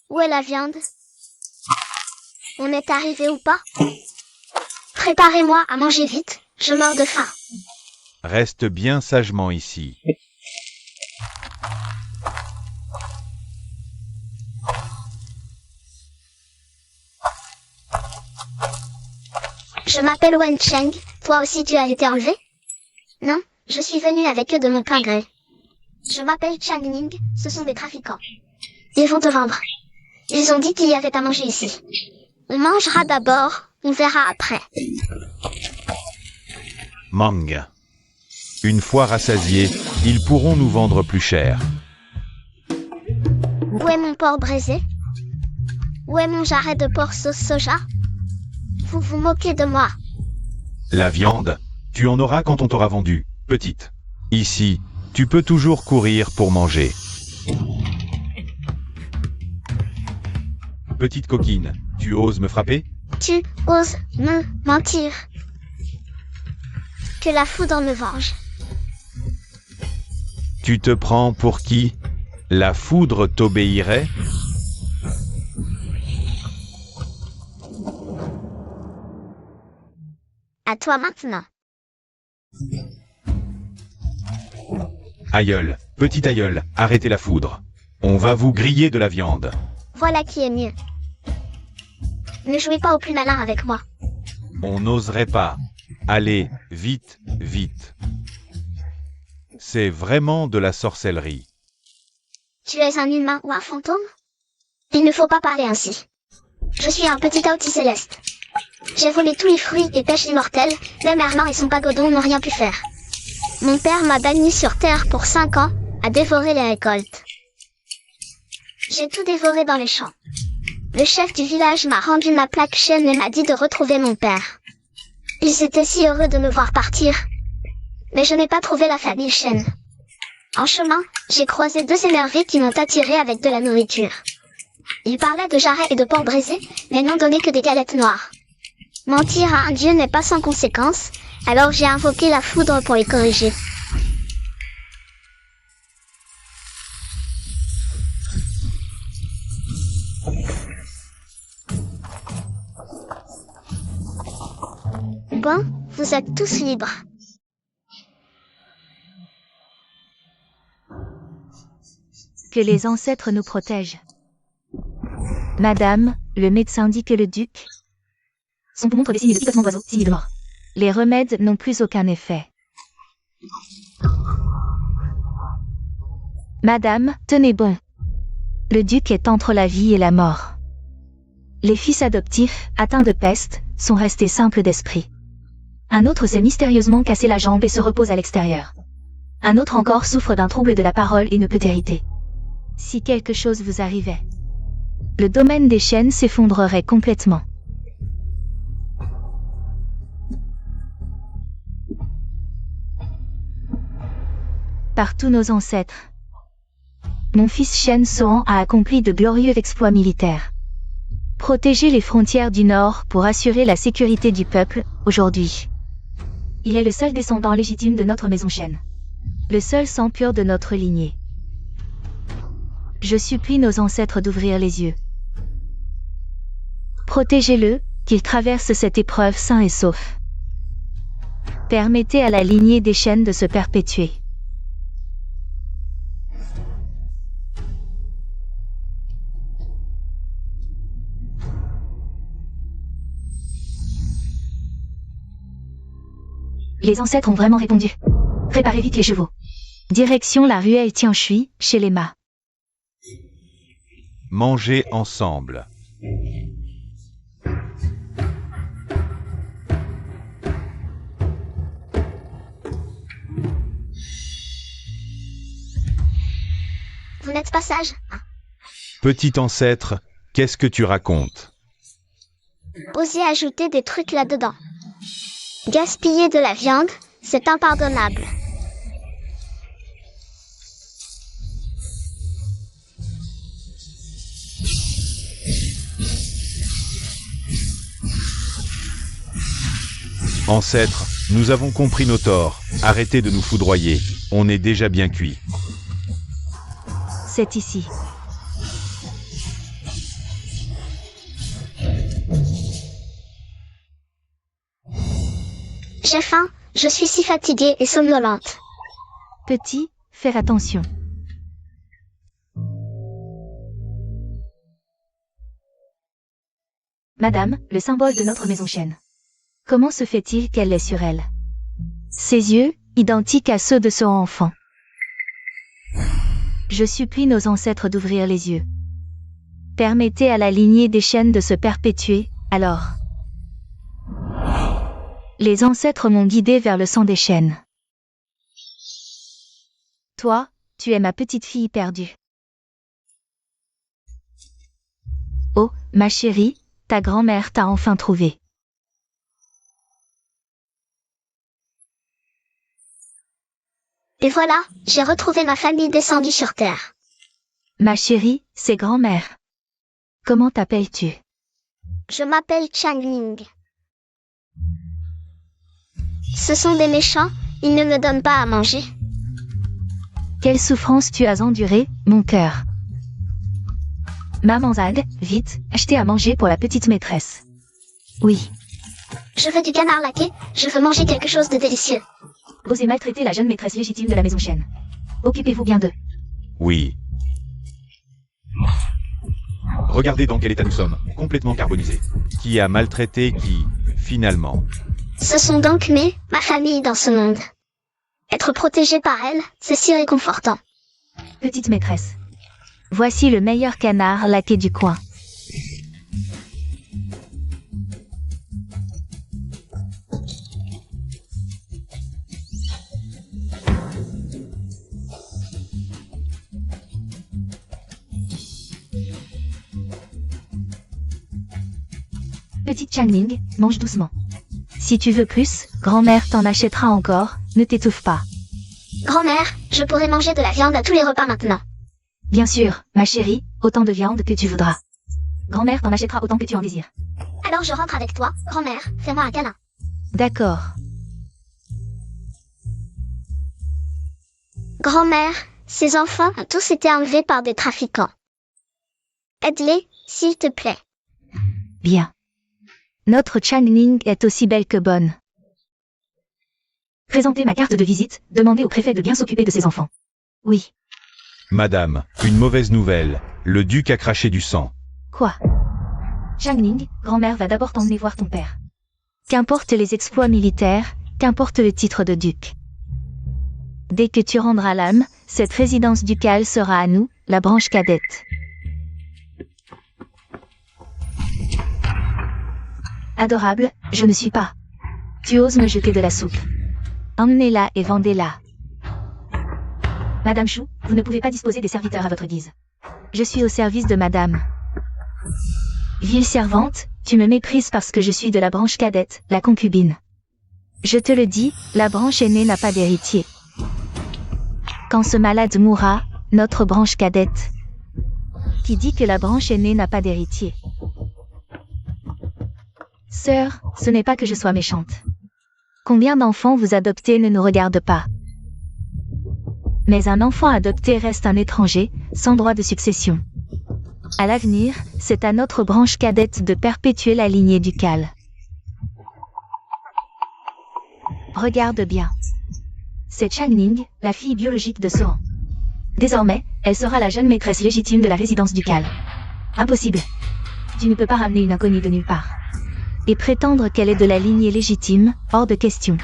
Où est la viande? On est arrivé ou pas? Préparez-moi à manger vite, je meurs de faim. Reste bien sagement ici. Je m'appelle Wen Cheng, toi aussi tu as été enlevé? Non, je suis venu avec eux de mon plein gré. Je m'appelle Chang Ning, ce sont des trafiquants. Ils vont te vendre. Ils ont dit qu'il y avait à manger ici. On mangera d'abord, on verra après. Mang. Une fois rassasiés, ils pourront nous vendre plus cher. Où est mon porc braisé? Où est mon jarret de porc sauce soja? Vous vous moquez de moi. La viande, tu en auras quand on t'aura vendu, petite. Ici, tu peux toujours courir pour manger. Petite coquine, tu oses me frapper? Tu oses me mentir. Que la foudre me venge. Tu te prends pour qui? La foudre t'obéirait? À toi maintenant. Aïeul, petit aïeul, arrêtez la foudre. On va vous griller de la viande. Voilà qui est mieux. Ne jouez pas au plus malin avec moi. On n'oserait pas. Allez, vite, vite. C'est vraiment de la sorcellerie. Tu es un humain ou un fantôme? Il ne faut pas parler ainsi. Je suis un petit Aouti céleste. J'ai volé tous les fruits et pêches immortels, même Merlin et son pagodon n'ont rien pu faire. Mon père m'a banni sur Terre pour 5 ans, à dévorer les récoltes. J'ai tout dévoré dans les champs. Le chef du village m'a rendu ma plaque Shen et m'a dit de retrouver mon père. Ils étaient si heureux de me voir partir. Mais je n'ai pas trouvé la famille Shen. En chemin, j'ai croisé 2 énervés qui m'ont attiré avec de la nourriture. Ils parlaient de jarret et de porc braisé, mais n'ont donné que des galettes noires. Mentir à un dieu n'est pas sans conséquence, alors j'ai invoqué la foudre pour les corriger. Bon, vous êtes tous libres. Que les ancêtres nous protègent. Madame, le médecin dit que le duc... Son poumon montre des signes de picotement d'oiseau, signes de mort. Les remèdes n'ont plus aucun effet. Madame, tenez bon. Le duc est entre la vie et la mort. Les fils adoptifs, atteints de peste, sont restés simples d'esprit. Un autre s'est mystérieusement cassé la jambe et se repose à l'extérieur. Un autre encore souffre d'un trouble de la parole et ne peut hériter. Si quelque chose vous arrivait, le domaine des chênes s'effondrerait complètement. Par tous nos ancêtres, mon fils Shen Sohan a accompli de glorieux exploits militaires. Protéger les frontières du Nord pour assurer la sécurité du peuple, aujourd'hui. Il est le seul descendant légitime de notre maison Shen. Le seul sang pur de notre lignée. Je supplie nos ancêtres d'ouvrir les yeux. Protégez-le, qu'il traverse cette épreuve sain et sauf. Permettez à la lignée des Shen de se perpétuer. Les ancêtres ont vraiment répondu. Préparez vite les chevaux. Direction la ruelle Tianshui, chez les Ma. Manger ensemble. Vous n'êtes pas sage, hein? Petit ancêtre, qu'est-ce que tu racontes? Osez ajouter des trucs là-dedans. Gaspiller de la viande, c'est impardonnable. Ancêtre, nous avons compris nos torts. Arrêtez de nous foudroyer. On est déjà bien cuit. C'est ici. J'ai faim, je suis si fatiguée et somnolente. Petit, faire attention. Madame, le symbole de notre maison chêne. Comment se fait-il qu'elle l'ait sur elle? Ses yeux, identiques à ceux de son enfant. Je supplie nos ancêtres d'ouvrir les yeux. Permettez à la lignée des chênes de se perpétuer, alors. Les ancêtres m'ont guidé vers le sang des chênes. Toi, tu es ma petite fille perdue. Oh, ma chérie, ta grand-mère t'a enfin trouvée. Et voilà, j'ai retrouvé ma famille descendue sur Terre. Ma chérie, c'est grand-mère. Comment t'appelles-tu? Je m'appelle Changning. Ce sont des méchants, ils ne me donnent pas à manger. Quelle souffrance tu as endurée, mon cœur. Maman Zag, vite, achetez à manger pour la petite maîtresse. Oui. Je veux du canard laqué, je veux manger quelque chose de délicieux. Osez maltraiter la jeune maîtresse légitime de la maison chêne. Occupez-vous bien d'eux. Oui. Regardez dans quel état nous sommes, complètement carbonisés. Qui a maltraité qui, finalement? Ce sont donc ma famille dans ce monde. Être protégé par elle, c'est si réconfortant. Petite maîtresse. Voici le meilleur canard laqué du coin. Petite Changning, mange doucement. Si tu veux plus, grand-mère t'en achètera encore, ne t'étouffe pas. Grand-mère, je pourrais manger de la viande à tous les repas maintenant. Bien sûr, ma chérie, autant de viande que tu voudras. Grand-mère t'en achètera autant que tu en désires. Alors je rentre avec toi, grand-mère, fais-moi un câlin. D'accord. Grand-mère, ces enfants ont tous été enlevés par des trafiquants. Aide-les, s'il te plaît. Bien. Notre Changning est aussi belle que bonne. Présentez ma carte de visite, demandez au préfet de bien s'occuper de ses enfants. Oui. Madame, une mauvaise nouvelle. Le duc a craché du sang. Quoi? Changning, grand-mère va d'abord t'emmener voir ton père. Qu'importe les exploits militaires, qu'importe le titre de duc. Dès que tu rendras l'âme, cette résidence ducale sera à nous, la branche cadette. Adorable, je ne suis pas. Tu oses me jeter de la soupe. Emmenez-la et vendez-la. Madame Chou, vous ne pouvez pas disposer des serviteurs à votre guise. Je suis au service de madame. Vieille servante, tu me méprises parce que je suis de la branche cadette, la concubine. Je te le dis, la branche aînée n'a pas d'héritier. Quand ce malade mourra, notre branche cadette. Qui dit que la branche aînée n'a pas d'héritier? Sœur, ce n'est pas que je sois méchante. Combien d'enfants vous adoptez ne nous regarde pas. Mais un enfant adopté reste un étranger, sans droit de succession. À l'avenir, c'est à notre branche cadette de perpétuer la lignée ducale. Regarde bien. C'est Changning, la fille biologique de Sohan. Désormais, elle sera la jeune maîtresse légitime de la résidence ducale. Impossible. Tu ne peux pas ramener une inconnue de nulle part. Et prétendre qu'elle est de la lignée légitime, hors de question.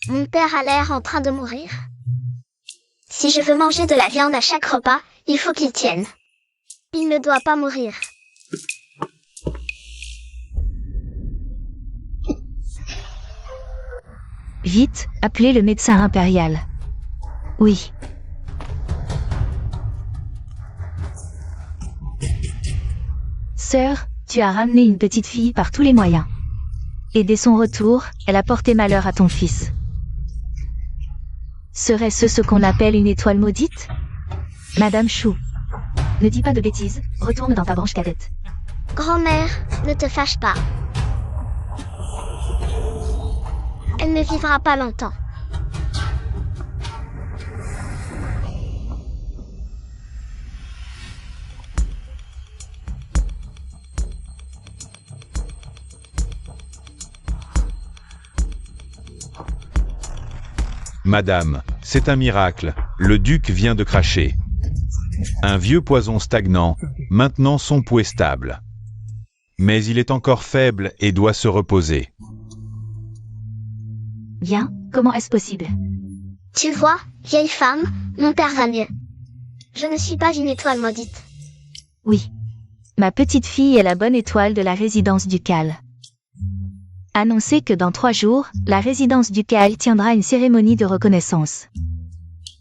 Mon père a l'air en train de mourir. Si je veux manger de la viande à chaque repas, il faut qu'il tienne. Il ne doit pas mourir. Vite, appelez le médecin impérial. Oui. Sœur, tu as ramené une petite fille par tous les moyens. Et dès son retour, elle a porté malheur à ton fils. Serait-ce ce qu'on appelle une étoile maudite? Madame Chou. Ne dis pas de bêtises, retourne dans ta branche cadette. Grand-mère, ne te fâche pas. Elle ne vivra pas longtemps. Madame, c'est un miracle, le duc vient de cracher. Un vieux poison stagnant, maintenant son pouls est stable. Mais il est encore faible et doit se reposer. Bien, comment est-ce possible? Tu vois, vieille femme, mon père va mieux. Je ne suis pas une étoile maudite. Oui. Ma petite fille est la bonne étoile de la résidence ducale. Annoncez que dans 3 jours, la résidence ducale tiendra une cérémonie de reconnaissance.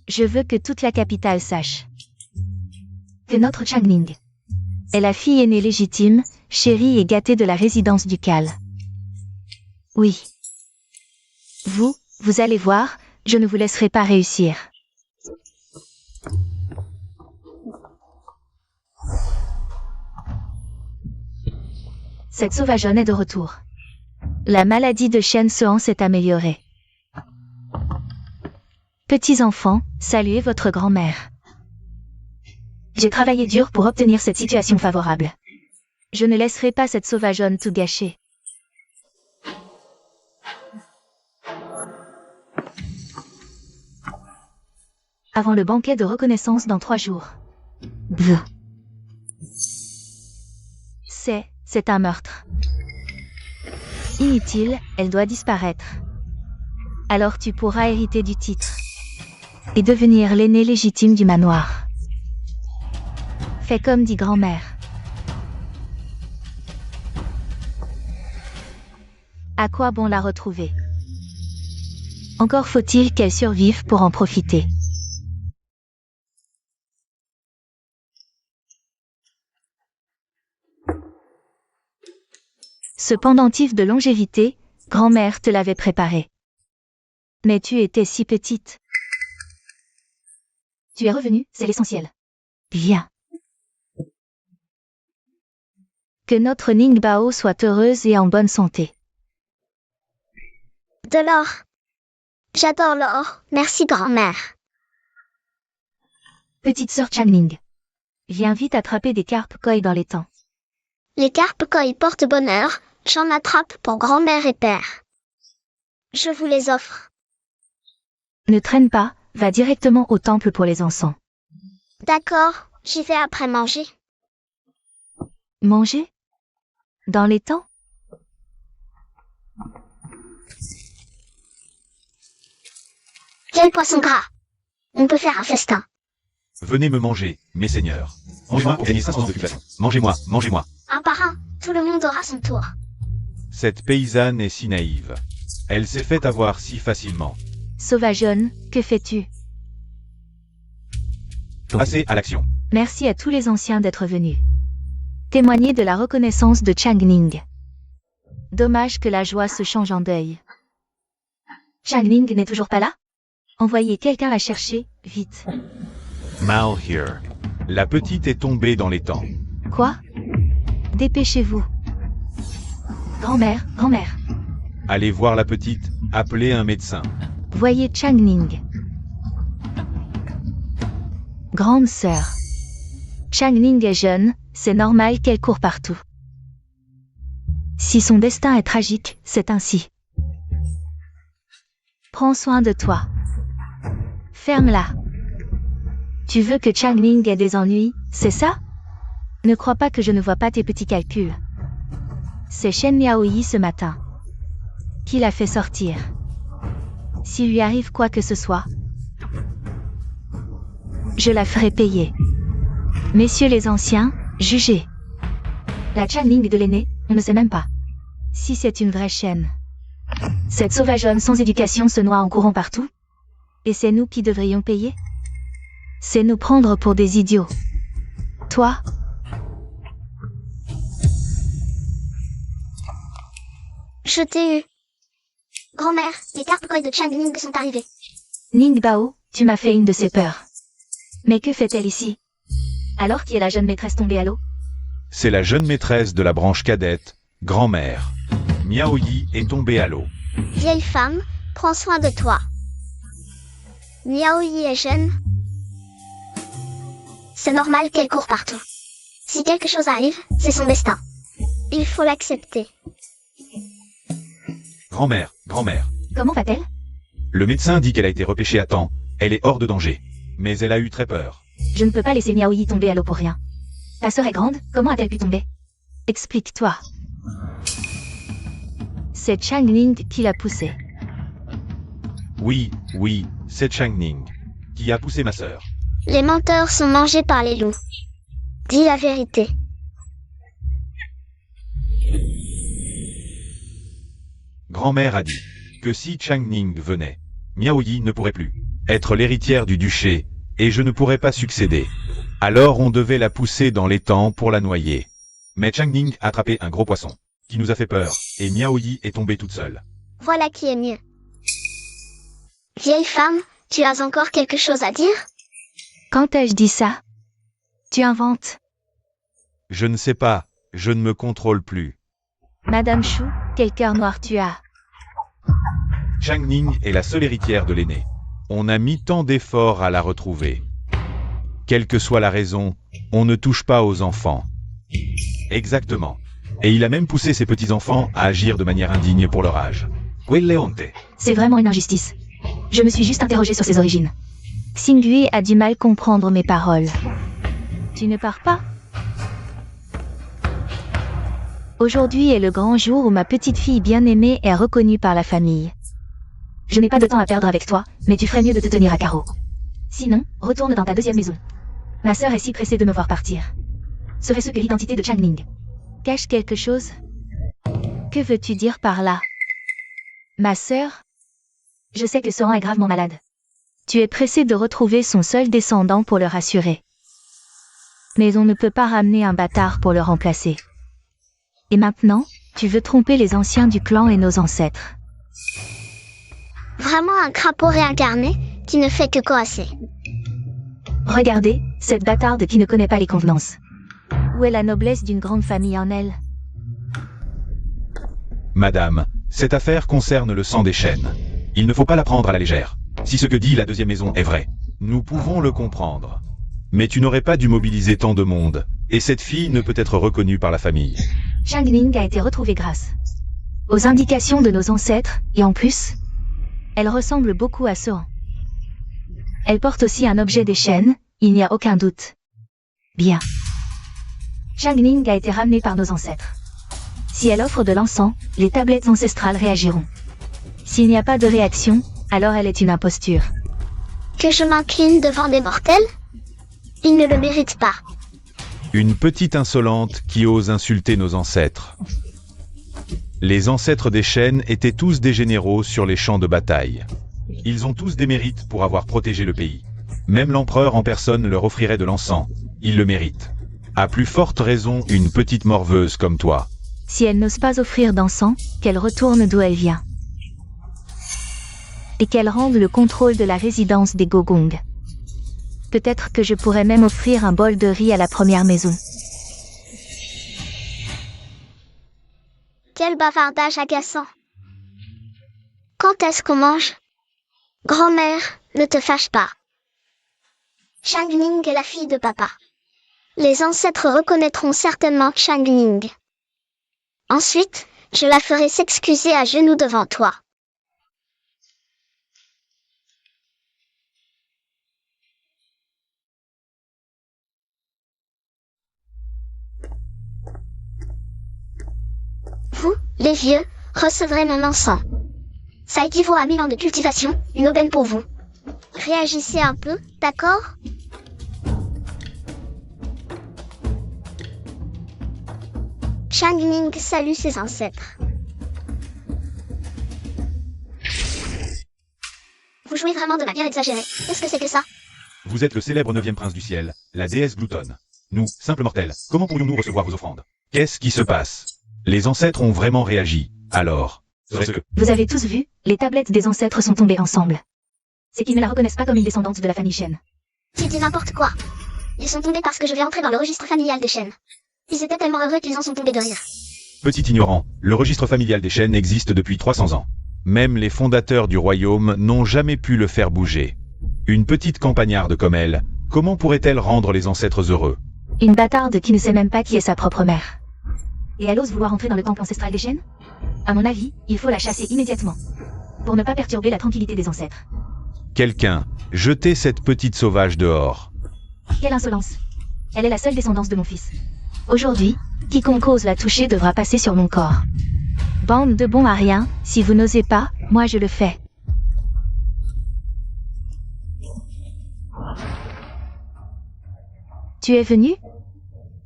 Je veux que toute la capitale sache que notre Changning est la fille aînée légitime, chérie et gâtée de la résidence ducale. Oui. Vous allez voir, je ne vous laisserai pas réussir. Cette sauvageonne est de retour. La maladie de Shen Sohan s'est améliorée. Petits enfants, saluez votre grand-mère. J'ai travaillé dur pour obtenir cette situation favorable. Je ne laisserai pas cette sauvageonne tout gâcher. Avant le banquet de reconnaissance dans 3 jours. Bouh. C'est un meurtre. Inutile, elle doit disparaître. Alors tu pourras hériter du titre. Et devenir l'aîné légitime du manoir. Fais comme dit grand-mère. À quoi bon la retrouver? Encore faut-il qu'elle survive pour en profiter. Ce pendentif de longévité, grand-mère te l'avait préparé. Mais tu étais si petite. Tu es revenue, c'est l'essentiel. Bien. Que notre Ningbao soit heureuse et en bonne santé. De l'or. J'adore l'or, merci grand-mère. Petite sœur Changning. Viens vite attraper des carpes koi dans les temps. Les carpes koi portent bonheur, j'en attrape pour grand-mère et père. Je vous les offre. Ne traîne pas, va directement au temple pour les encens. D'accord, j'y vais après manger. Manger? Dans les temps? Quel poisson gras! On peut faire un festin. Venez me manger, mes seigneurs. Mangez-moi pour gagner 500 d'occupation. Mangez-moi, mangez-moi. Un par un, tout le monde aura son tour. Cette paysanne est si naïve. Elle s'est fait avoir si facilement. Sauvageonne, que fais-tu? Passez à l'action. Merci à tous les anciens d'être venus. Témoigner de la reconnaissance de Changning. Dommage que la joie se change en deuil. Changning n'est toujours pas là? Envoyez quelqu'un la chercher, vite. Mal here. La petite est tombée dans les temps. Quoi? Dépêchez-vous. Grand-mère, grand-mère. Allez voir la petite, appelez un médecin. Voyez Changning. Grande sœur. Changning est jeune, c'est normal qu'elle court partout. Si son destin est tragique, c'est ainsi. Prends soin de toi. Ferme-la. Tu veux que Changning ait des ennuis, c'est ça? Ne crois pas que je ne vois pas tes petits calculs. C'est Shen Miaoyi ce matin. Qui l'a fait sortir? S'il lui arrive quoi que ce soit, je la ferai payer. Messieurs les anciens, jugez. La Changning de l'aîné, on ne sait même pas si c'est une vraie chaîne. Cette sauvageonne sans éducation se noie en courant partout. Et c'est nous qui devrions payer? C'est nous prendre pour des idiots. Toi? Je t'ai eu. Grand-mère, les carpes koi de Changning sont arrivées. Ningbao, tu m'as fait une de ces peurs. Mais que fait-elle ici? Alors qui est la jeune maîtresse tombée à l'eau? C'est la jeune maîtresse de la branche cadette, grand-mère. Miaoyi est tombée à l'eau. Vieille femme, prends soin de toi. Miaoyi est jeune. C'est normal qu'elle court partout. Si quelque chose arrive, c'est son destin. Il faut l'accepter. Grand-mère, grand-mère. Comment va-t-elle? Le médecin dit qu'elle a été repêchée à temps, elle est hors de danger. Mais elle a eu très peur. Je ne peux pas laisser Miaoyi tomber à l'eau pour rien. Ta sœur est grande, comment a-t-elle pu tomber? Explique-toi. C'est Changning qui l'a poussée. Oui, c'est Changning qui a poussé ma sœur. Les menteurs sont mangés par les loups. Dis la vérité. Grand-mère a dit que si Changning venait, Miaoyi ne pourrait plus être l'héritière du duché, et je ne pourrais pas succéder. Alors on devait la pousser dans l'étang pour la noyer. Mais Changning a attrapé un gros poisson, qui nous a fait peur, et Miaoyi est tombée toute seule. Voilà qui est mieux. Vieille femme, tu as encore quelque chose à dire? Quand ai-je dit ça? Tu inventes. Je ne sais pas, je ne me contrôle plus. Madame Chou, quel cœur noir tu as. Changning est la seule héritière de l'aîné. On a mis tant d'efforts à la retrouver. Quelle que soit la raison, on ne touche pas aux enfants. Exactement. Et il a même poussé ses petits-enfants à agir de manière indigne pour leur âge. Leonte. C'est vraiment une injustice. Je me suis juste interrogée sur ses origines. Xingui a du mal comprendre mes paroles. Tu ne pars pas? Aujourd'hui est le grand jour où ma petite fille bien-aimée est reconnue par la famille. Je n'ai pas de temps à perdre avec toi, mais tu ferais mieux de te tenir à carreau. Sinon, retourne dans ta deuxième maison. Ma sœur est si pressée de me voir partir. Serait-ce que l'identité de Changning? Cache quelque chose? Que veux-tu dire par là? Ma sœur? Je sais que Soran est gravement malade. Tu es pressé de retrouver son seul descendant pour le rassurer. Mais on ne peut pas ramener un bâtard pour le remplacer. Et maintenant, tu veux tromper les anciens du clan et nos ancêtres. Vraiment un crapaud réincarné qui ne fait que coasser. Regardez, cette bâtarde qui ne connaît pas les convenances. Où est la noblesse d'une grande famille en elle? Madame, cette affaire concerne le sang des chênes. Il ne faut pas la prendre à la légère. Si ce que dit la deuxième maison est vrai, nous pouvons le comprendre. Mais tu n'aurais pas dû mobiliser tant de monde, et cette fille ne peut être reconnue par la famille. Changning a été retrouvée grâce aux indications de nos ancêtres, et en plus, elle ressemble beaucoup à Soran. Elle porte aussi un objet des chênes, il n'y a aucun doute. Bien. Changning a été ramenée par nos ancêtres. Si elle offre de l'encens, les tablettes ancestrales réagiront. S'il n'y a pas de réaction, alors elle est une imposture. Que je m'incline devant des mortels? Ils ne le méritent pas. Une petite insolente qui ose insulter nos ancêtres. Les ancêtres des chênes étaient tous des généraux sur les champs de bataille. Ils ont tous des mérites pour avoir protégé le pays. Même l'empereur en personne leur offrirait de l'encens. Ils le méritent. À plus forte raison, une petite morveuse comme toi. Si elle n'ose pas offrir d'encens, qu'elle retourne d'où elle vient. Et qu'elle rende le contrôle de la résidence des Gogong. Peut-être que je pourrais même offrir un bol de riz à la première maison. Quel bavardage agaçant. Quand est-ce qu'on mange? Grand-mère, ne te fâche pas. Changning est la fille de papa. Les ancêtres reconnaîtront certainement Changning. Ensuite, je la ferai s'excuser à genoux devant toi. Vous, les vieux, recevrez mon encens. Ça équivaut à 1000 ans de cultivation, une aubaine pour vous. Réagissez un peu, d'accord? Changning salue ses ancêtres. Vous jouez vraiment de manière exagérée. Qu'est-ce que c'est que ça? Vous êtes le célèbre 9e prince du ciel, la déesse gloutonne. Nous, simples mortels, comment pourrions-nous recevoir vos offrandes? Qu'est-ce qui se passe? Les ancêtres ont vraiment réagi. Alors, serait-ce que... Vous avez tous vu, les tablettes des ancêtres sont tombées ensemble. C'est qu'ils ne la reconnaissent pas comme une descendante de la famille Shen. Tu dis n'importe quoi. Ils sont tombés parce que je vais entrer dans le registre familial des Shen. Ils étaient tellement heureux qu'ils en sont tombés de rire. Petit ignorant, le registre familial des Shen existe depuis 300 ans. Même les fondateurs du royaume n'ont jamais pu le faire bouger. Une petite campagnarde comme elle, comment pourrait-elle rendre les ancêtres heureux? Une bâtarde qui ne sait même pas qui est sa propre mère. Et elle ose vouloir entrer dans le temple ancestral des Shen? À mon avis, il faut la chasser immédiatement. pour ne pas perturber la tranquillité des ancêtres. Quelqu'un, jetez cette petite sauvage dehors. Quelle insolence. Elle est la seule descendance de mon fils. Aujourd'hui, quiconque ose la toucher devra passer sur mon corps. Bande de bons à rien, si vous n'osez pas, moi je le fais. Tu es venu?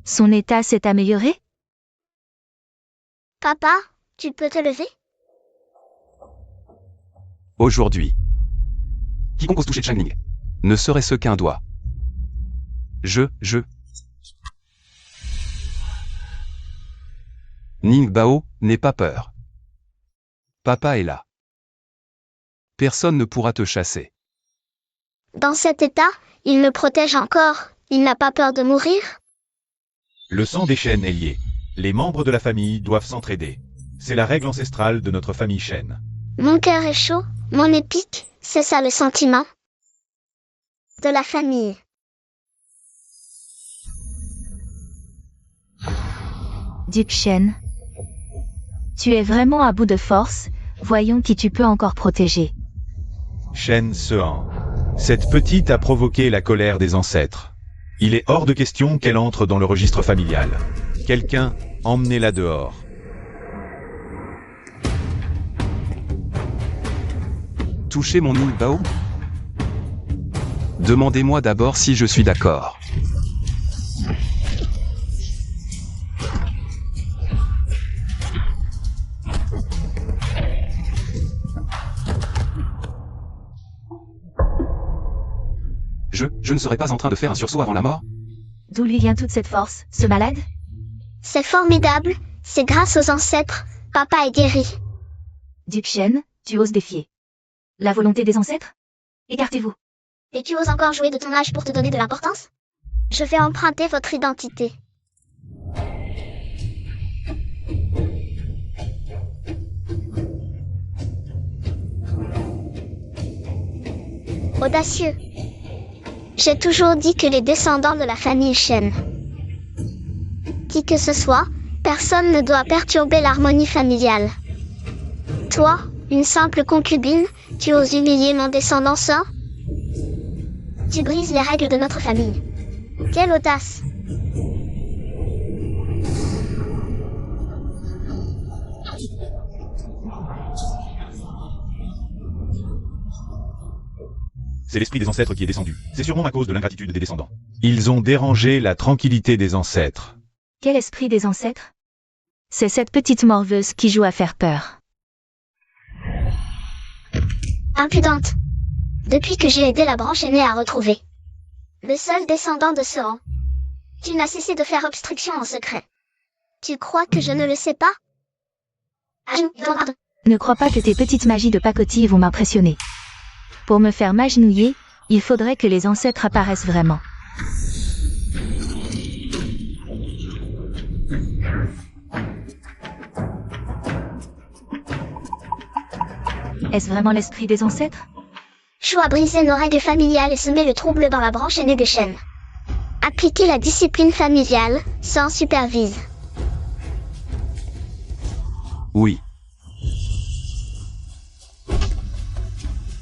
Son état s'est amélioré? Papa, tu peux te lever? Aujourd'hui. Quiconque ose toucher Changning. Ne serait-ce qu'un doigt. Ning Bao, n'aie pas peur. Papa est là. Personne ne pourra te chasser. Dans cet état, il me protège encore. Il n'a pas peur de mourir? Le sang des Shen est lié. Les membres de la famille doivent s'entraider. C'est la règle ancestrale de notre famille Shen. Mon cœur est chaud, mon nez pique, c'est ça le sentiment de la famille. Duc Shen. Tu es vraiment à bout de force, voyons qui tu peux encore protéger. Shen Sean. Cette petite a provoqué la colère des ancêtres. Il est hors de question qu'elle entre dans le registre familial. Quelqu'un, emmenez-la dehors. Touchez mon Ning Bao? Demandez-moi d'abord si je suis d'accord. Je ne serais pas en train de faire un sursaut avant la mort? D'où lui vient toute cette force, ce malade? C'est formidable, c'est grâce aux ancêtres, papa est guéri. Duc Shen, tu oses défier la volonté des ancêtres? Écartez-vous. Et tu oses encore jouer de ton âge pour te donner de l'importance? Je vais emprunter votre identité. Audacieux. J'ai toujours dit que les descendants de la famille Shen, qui que ce soit, personne ne doit perturber l'harmonie familiale. Toi, une simple concubine, tu oses humilier mon descendant sain? Tu brises les règles de notre famille. Quelle audace! C'est l'esprit des ancêtres qui est descendu. C'est sûrement à cause de l'ingratitude des descendants. Ils ont dérangé la tranquillité des ancêtres. Quel esprit des ancêtres? C'est cette petite morveuse qui joue à faire peur. Impudente. Depuis que j'ai aidé la branche aînée à retrouver le seul descendant de ce rang, tu n'as cessé de faire obstruction en secret. Tu crois que je ne le sais pas? Ne crois pas que tes petites magies de pacotille vont m'impressionner. Pour me faire m'agenouiller, il faudrait que les ancêtres apparaissent vraiment. Est-ce vraiment l'esprit des ancêtres? Chou a brisé nos règles familiales et semé le trouble dans la branche aînée des Shen. Appliquez la discipline familiale, sans supervise. Oui.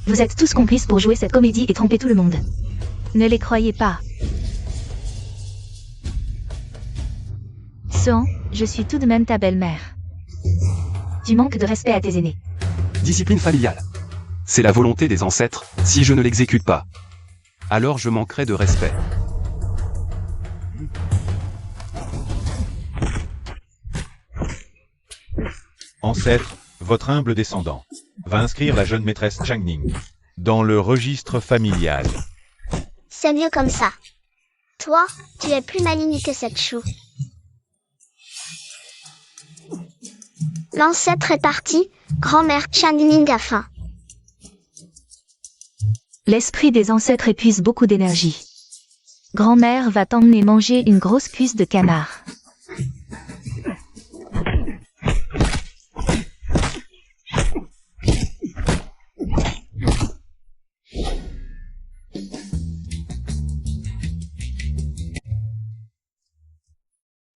Vous êtes tous complices pour jouer cette comédie et tromper tout le monde. Ne les croyez pas. Sean, je suis tout de même ta belle-mère. Tu manques de respect à tes aînés. Discipline familiale. C'est la volonté des ancêtres, si je ne l'exécute pas, alors je manquerai de respect. Ancêtre, votre humble descendant va inscrire la jeune maîtresse Changning dans le registre familial. C'est mieux comme ça. Toi, tu es plus maligne que cette chou. L'ancêtre est parti, grand-mère Changning a faim. L'esprit des ancêtres épuise beaucoup d'énergie. Grand-mère va t'emmener manger une grosse cuisse de canard.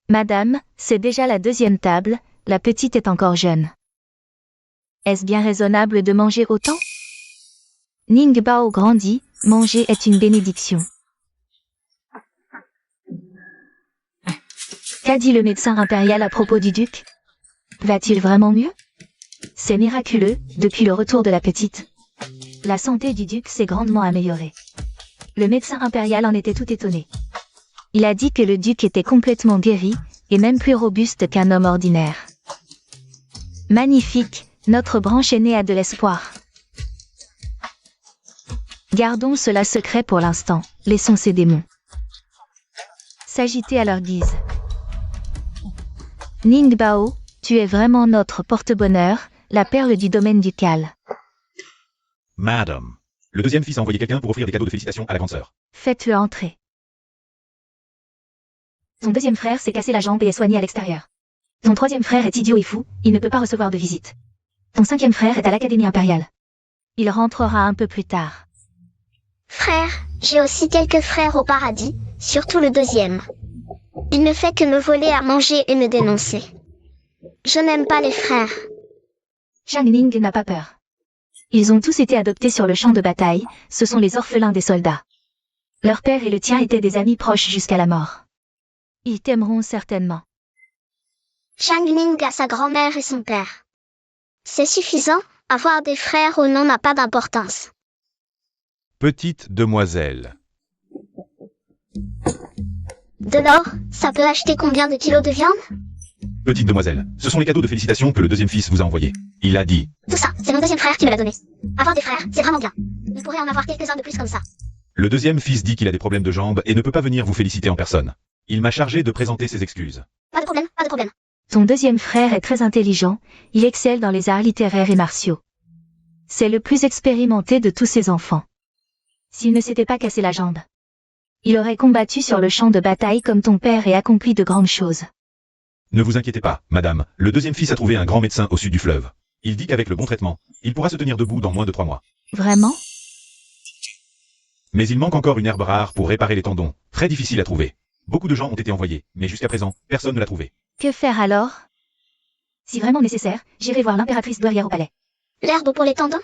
Madame, c'est déjà la deuxième table, la petite est encore jeune. Est-ce bien raisonnable de manger autant? Ning Bao grandit, manger est une bénédiction. Qu'a dit le médecin impérial à propos du duc? Va-t-il vraiment mieux? C'est miraculeux, depuis le retour de la petite. La santé du duc s'est grandement améliorée. Le médecin impérial en était tout étonné. Il a dit que le duc était complètement guéri, et même plus robuste qu'un homme ordinaire. Magnifique, notre branche aînée a de l'espoir. Gardons cela secret pour l'instant, laissons ces démons s'agiter à leur guise. Ning Bao, tu es vraiment notre porte-bonheur, la perle du domaine ducal. Madame. Le deuxième fils a envoyé quelqu'un pour offrir des cadeaux de félicitations à la grande sœur. Faites-le entrer. Ton deuxième frère s'est cassé la jambe et est soigné à l'extérieur. Ton troisième frère est idiot et fou, il ne peut pas recevoir de visite. Ton cinquième frère est à l'Académie impériale. Il rentrera un peu plus tard. Frère, j'ai aussi quelques frères au paradis, surtout le deuxième. Il ne fait que me voler à manger et me dénoncer. Je n'aime pas les frères. Zhang Ning n'a pas peur. Ils ont tous été adoptés sur le champ de bataille, ce sont les orphelins des soldats. Leur père et le tien étaient des amis proches jusqu'à la mort. Ils t'aimeront certainement. Zhang Ning a sa grand-mère et son père. C'est suffisant, avoir des frères ou non n'a pas d'importance. Petite demoiselle. De l'or, ça peut acheter combien de kilos de viande? Petite demoiselle, ce sont les cadeaux de félicitations que le deuxième fils vous a envoyés. Il a dit. Tout ça, c'est mon deuxième frère qui me l'a donné. Avoir des frères, c'est vraiment bien. On pourrait en avoir quelques-uns de plus comme ça. Le deuxième fils dit qu'il a des problèmes de jambes et ne peut pas venir vous féliciter en personne. Il m'a chargé de présenter ses excuses. Pas de problème, pas de problème. Ton deuxième frère est très intelligent, il excelle dans les arts littéraires et martiaux. C'est le plus expérimenté de tous ses enfants. S'il ne s'était pas cassé la jambe, il aurait combattu sur le champ de bataille comme ton père et accompli de grandes choses. Ne vous inquiétez pas, madame, le deuxième fils a trouvé un grand médecin au sud du fleuve. Il dit qu'avec le bon traitement, il pourra se tenir debout dans moins de 3 mois. Vraiment? Mais il manque encore une herbe rare pour réparer les tendons, très difficile à trouver. Beaucoup de gens ont été envoyés, mais jusqu'à présent, personne ne l'a trouvé. Que faire alors? Si vraiment nécessaire, j'irai voir l'impératrice douairière au palais. L'herbe pour les tendons?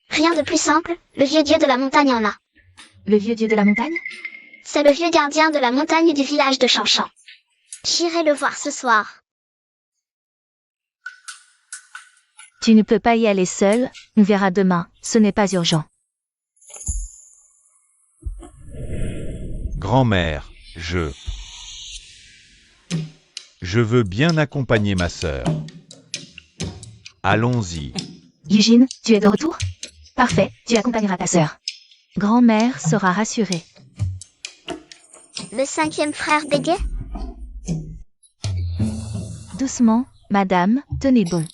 Rien de plus simple, le vieux dieu de la montagne en a. Le vieux dieu de la montagne? C'est le vieux gardien de la montagne du village de Chanchan. J'irai le voir ce soir. Tu ne peux pas y aller seul, on verra demain, ce n'est pas urgent. Grand-mère, je veux bien accompagner ma sœur. Allons-y. Eugene, tu es de retour? Parfait, tu accompagneras ta sœur. Grand-mère sera rassurée. Le cinquième frère bégait? Doucement, madame, tenez bon.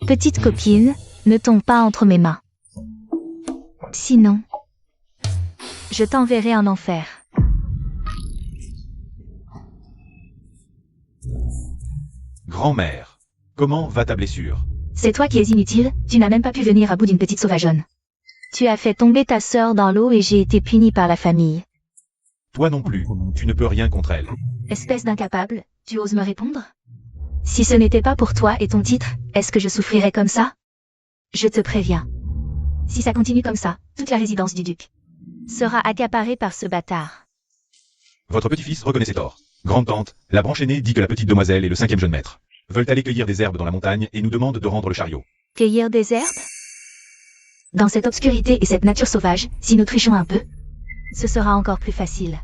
Petite copine, ne tombe pas entre mes mains. Sinon, je t'enverrai en enfer. Grand-mère, comment va ta blessure? C'est toi qui es inutile, tu n'as même pas pu venir à bout d'une petite sauvageonne. Tu as fait tomber ta sœur dans l'eau et j'ai été puni par la famille. Toi non plus, tu ne peux rien contre elle. Espèce d'incapable, tu oses me répondre? Si ce n'était pas pour toi et ton titre, est-ce que je souffrirais comme ça? Je te préviens. Si ça continue comme ça, toute la résidence du duc sera accaparée par ce bâtard. Votre petit-fils reconnaît ses torts. Grande-tante, la branche aînée dit que la petite demoiselle et le cinquième jeune maître veulent aller cueillir des herbes dans la montagne et nous demandent de rendre le chariot. Cueillir des herbes? Dans cette obscurité et cette nature sauvage, si nous trichons un peu, ce sera encore plus facile.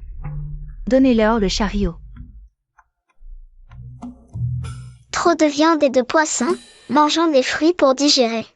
Donnez-leur le chariot. Trop de viande et de poisson, mangeons des fruits pour digérer.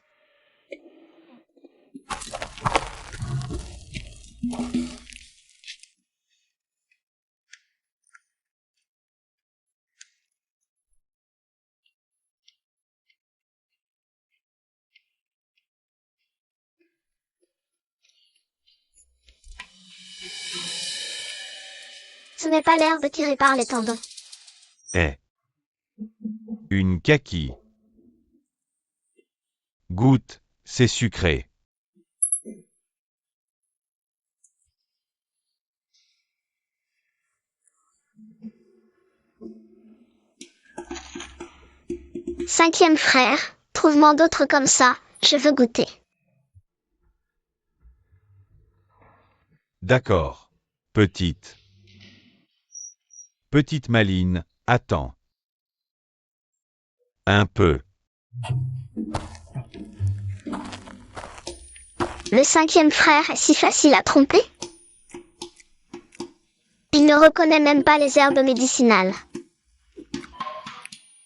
Ce n'est pas l'herbe qui répare les tendons. Eh. Une kaki. Goûte, c'est sucré. 5e frère, trouve-moi d'autres comme ça, je veux goûter. D'accord. Petite. Petite Maline, attends. Un peu. Le 5e frère est si facile à tromper? Il ne reconnaît même pas les herbes médicinales.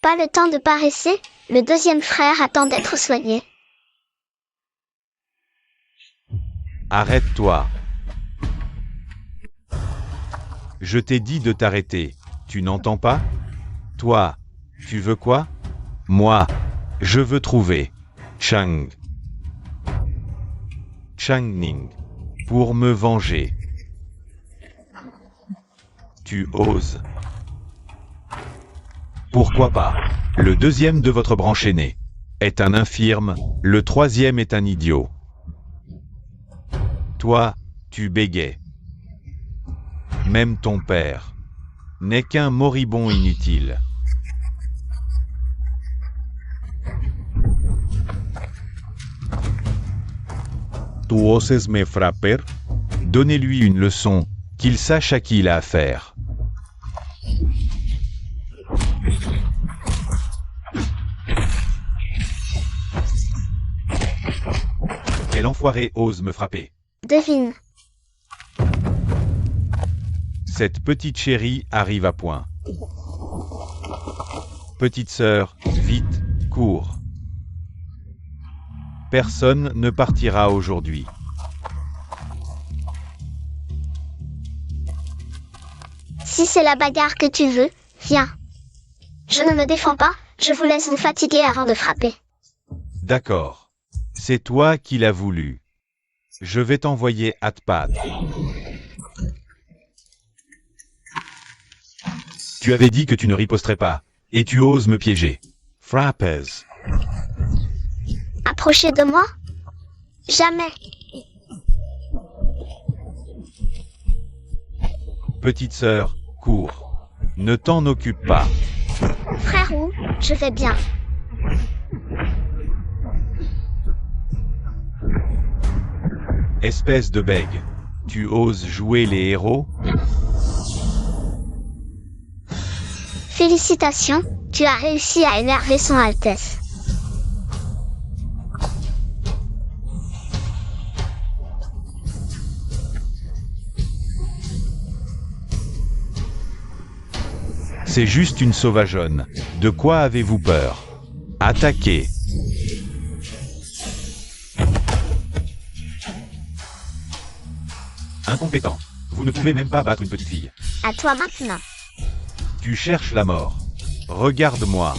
Pas le temps de paresser, le 2e frère attend d'être soigné. Arrête-toi. Je t'ai dit de t'arrêter. Tu n'entends pas? Toi, tu veux quoi? Moi, je veux trouver Chang. Changning. Pour me venger. Tu oses. Pourquoi pas? Le 2e de votre branche aînée est un infirme, le 3e est un idiot. Toi, tu bégais. Même ton père n'est qu'un moribond inutile. Tu oses me frapper? Donnez-lui une leçon, qu'il sache à qui il a affaire. Quel enfoiré ose me frapper? Devine. Cette petite chérie arrive à point. Petite sœur, vite, cours. Personne ne partira aujourd'hui. Si c'est la bagarre que tu veux, viens. Je ne me défends pas, je vous laisse vous fatiguer avant de frapper. D'accord. C'est toi qui l'as voulu. Je vais t'envoyer Atpat. Tu avais dit que tu ne riposterais pas, et tu oses me piéger. Frappez. Approchez de moi? Jamais. Petite sœur, cours. Ne t'en occupe pas. Frère Wu, je vais bien. Espèce de bègue. Tu oses jouer les héros? Félicitations, tu as réussi à énerver son Altesse. C'est juste une sauvageonne. De quoi avez-vous peur? Attaquez. Incompétent. Vous ne pouvez même pas battre une petite fille. À toi maintenant. Tu cherches la mort. Regarde-moi.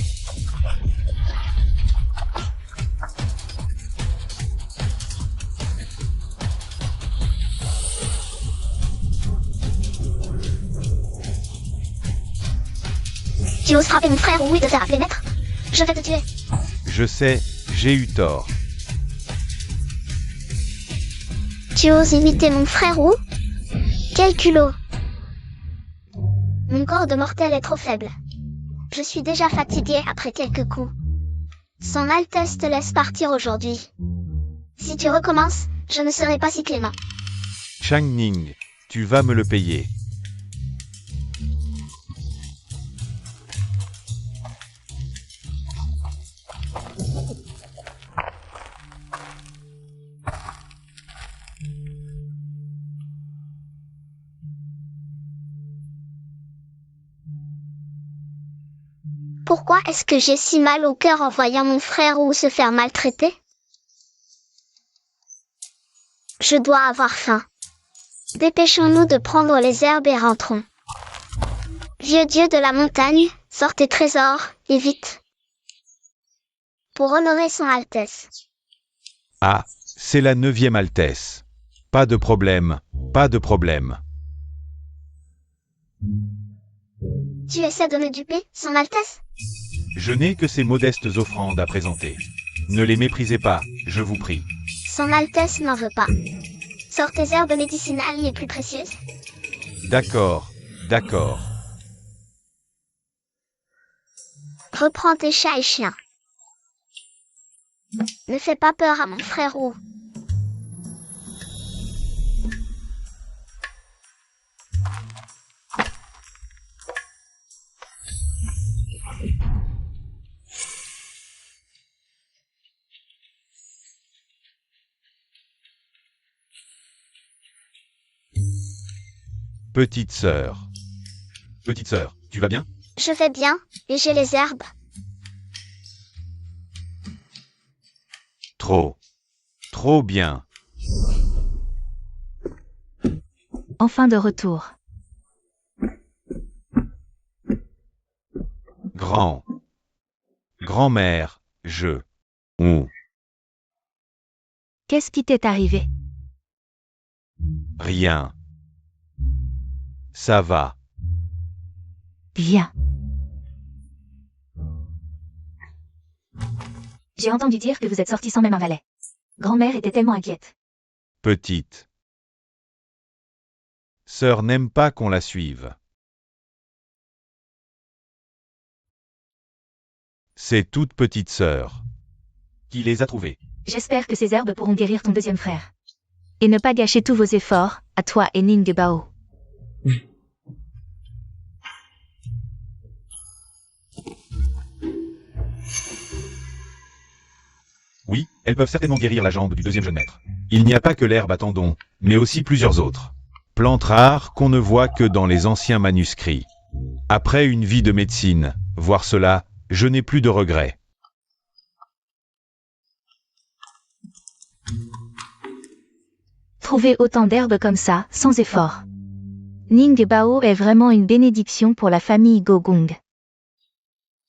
Tu oses frapper mon frère Wu et te faire appeler maître? Je vais te tuer. Je sais, j'ai eu tort. Tu oses imiter mon frère Wu? Quel culot! Mon corps de mortel est trop faible. Je suis déjà fatigué après quelques coups. Son Altesse te laisse partir aujourd'hui. Si tu recommences, je ne serai pas si clément. Changning, tu vas me le payer. Pourquoi est-ce que j'ai si mal au cœur en voyant mon frère Wu se faire maltraiter? Je dois avoir faim. Dépêchons-nous de prendre les herbes et rentrons. Vieux dieu de la montagne, sors tes trésors, et vite. Pour honorer son Altesse. Ah, c'est la 9e Altesse. Pas de problème, pas de problème. Tu essaies de me duper, son Altesse? Je n'ai que ces modestes offrandes à présenter. Ne les méprisez pas, je vous prie. Son Altesse n'en veut pas. Sors tes herbes médicinales les plus précieuses. D'accord, d'accord. Reprends tes chats et chiens. Ne fais pas peur à mon frérot. Petite sœur. Petite sœur, tu vas bien? Je vais bien, et j'ai les herbes. Trop. Trop bien. Enfin de retour. Grand. Grand-mère, on. Qu'est-ce qui t'est arrivé? Rien. Ça va. Bien. J'ai entendu dire que vous êtes sortis sans même un valet. Grand-mère était tellement inquiète. Petite. Sœur n'aime pas qu'on la suive. C'est toute petite sœur. Qui les a trouvés? J'espère que ces herbes pourront guérir ton deuxième frère. Et ne pas gâcher tous vos efforts, à toi et Ning Bao. Oui, elles peuvent certainement guérir la jambe du deuxième jeune maître. Il n'y a pas que l'herbe à tendons, mais aussi plusieurs autres. Plante rare qu'on ne voit que dans les anciens manuscrits. Après une vie de médecine, voir cela, je n'ai plus de regrets. Trouver autant d'herbes comme ça, sans effort. Ning Bao est vraiment une bénédiction pour la famille Gogong.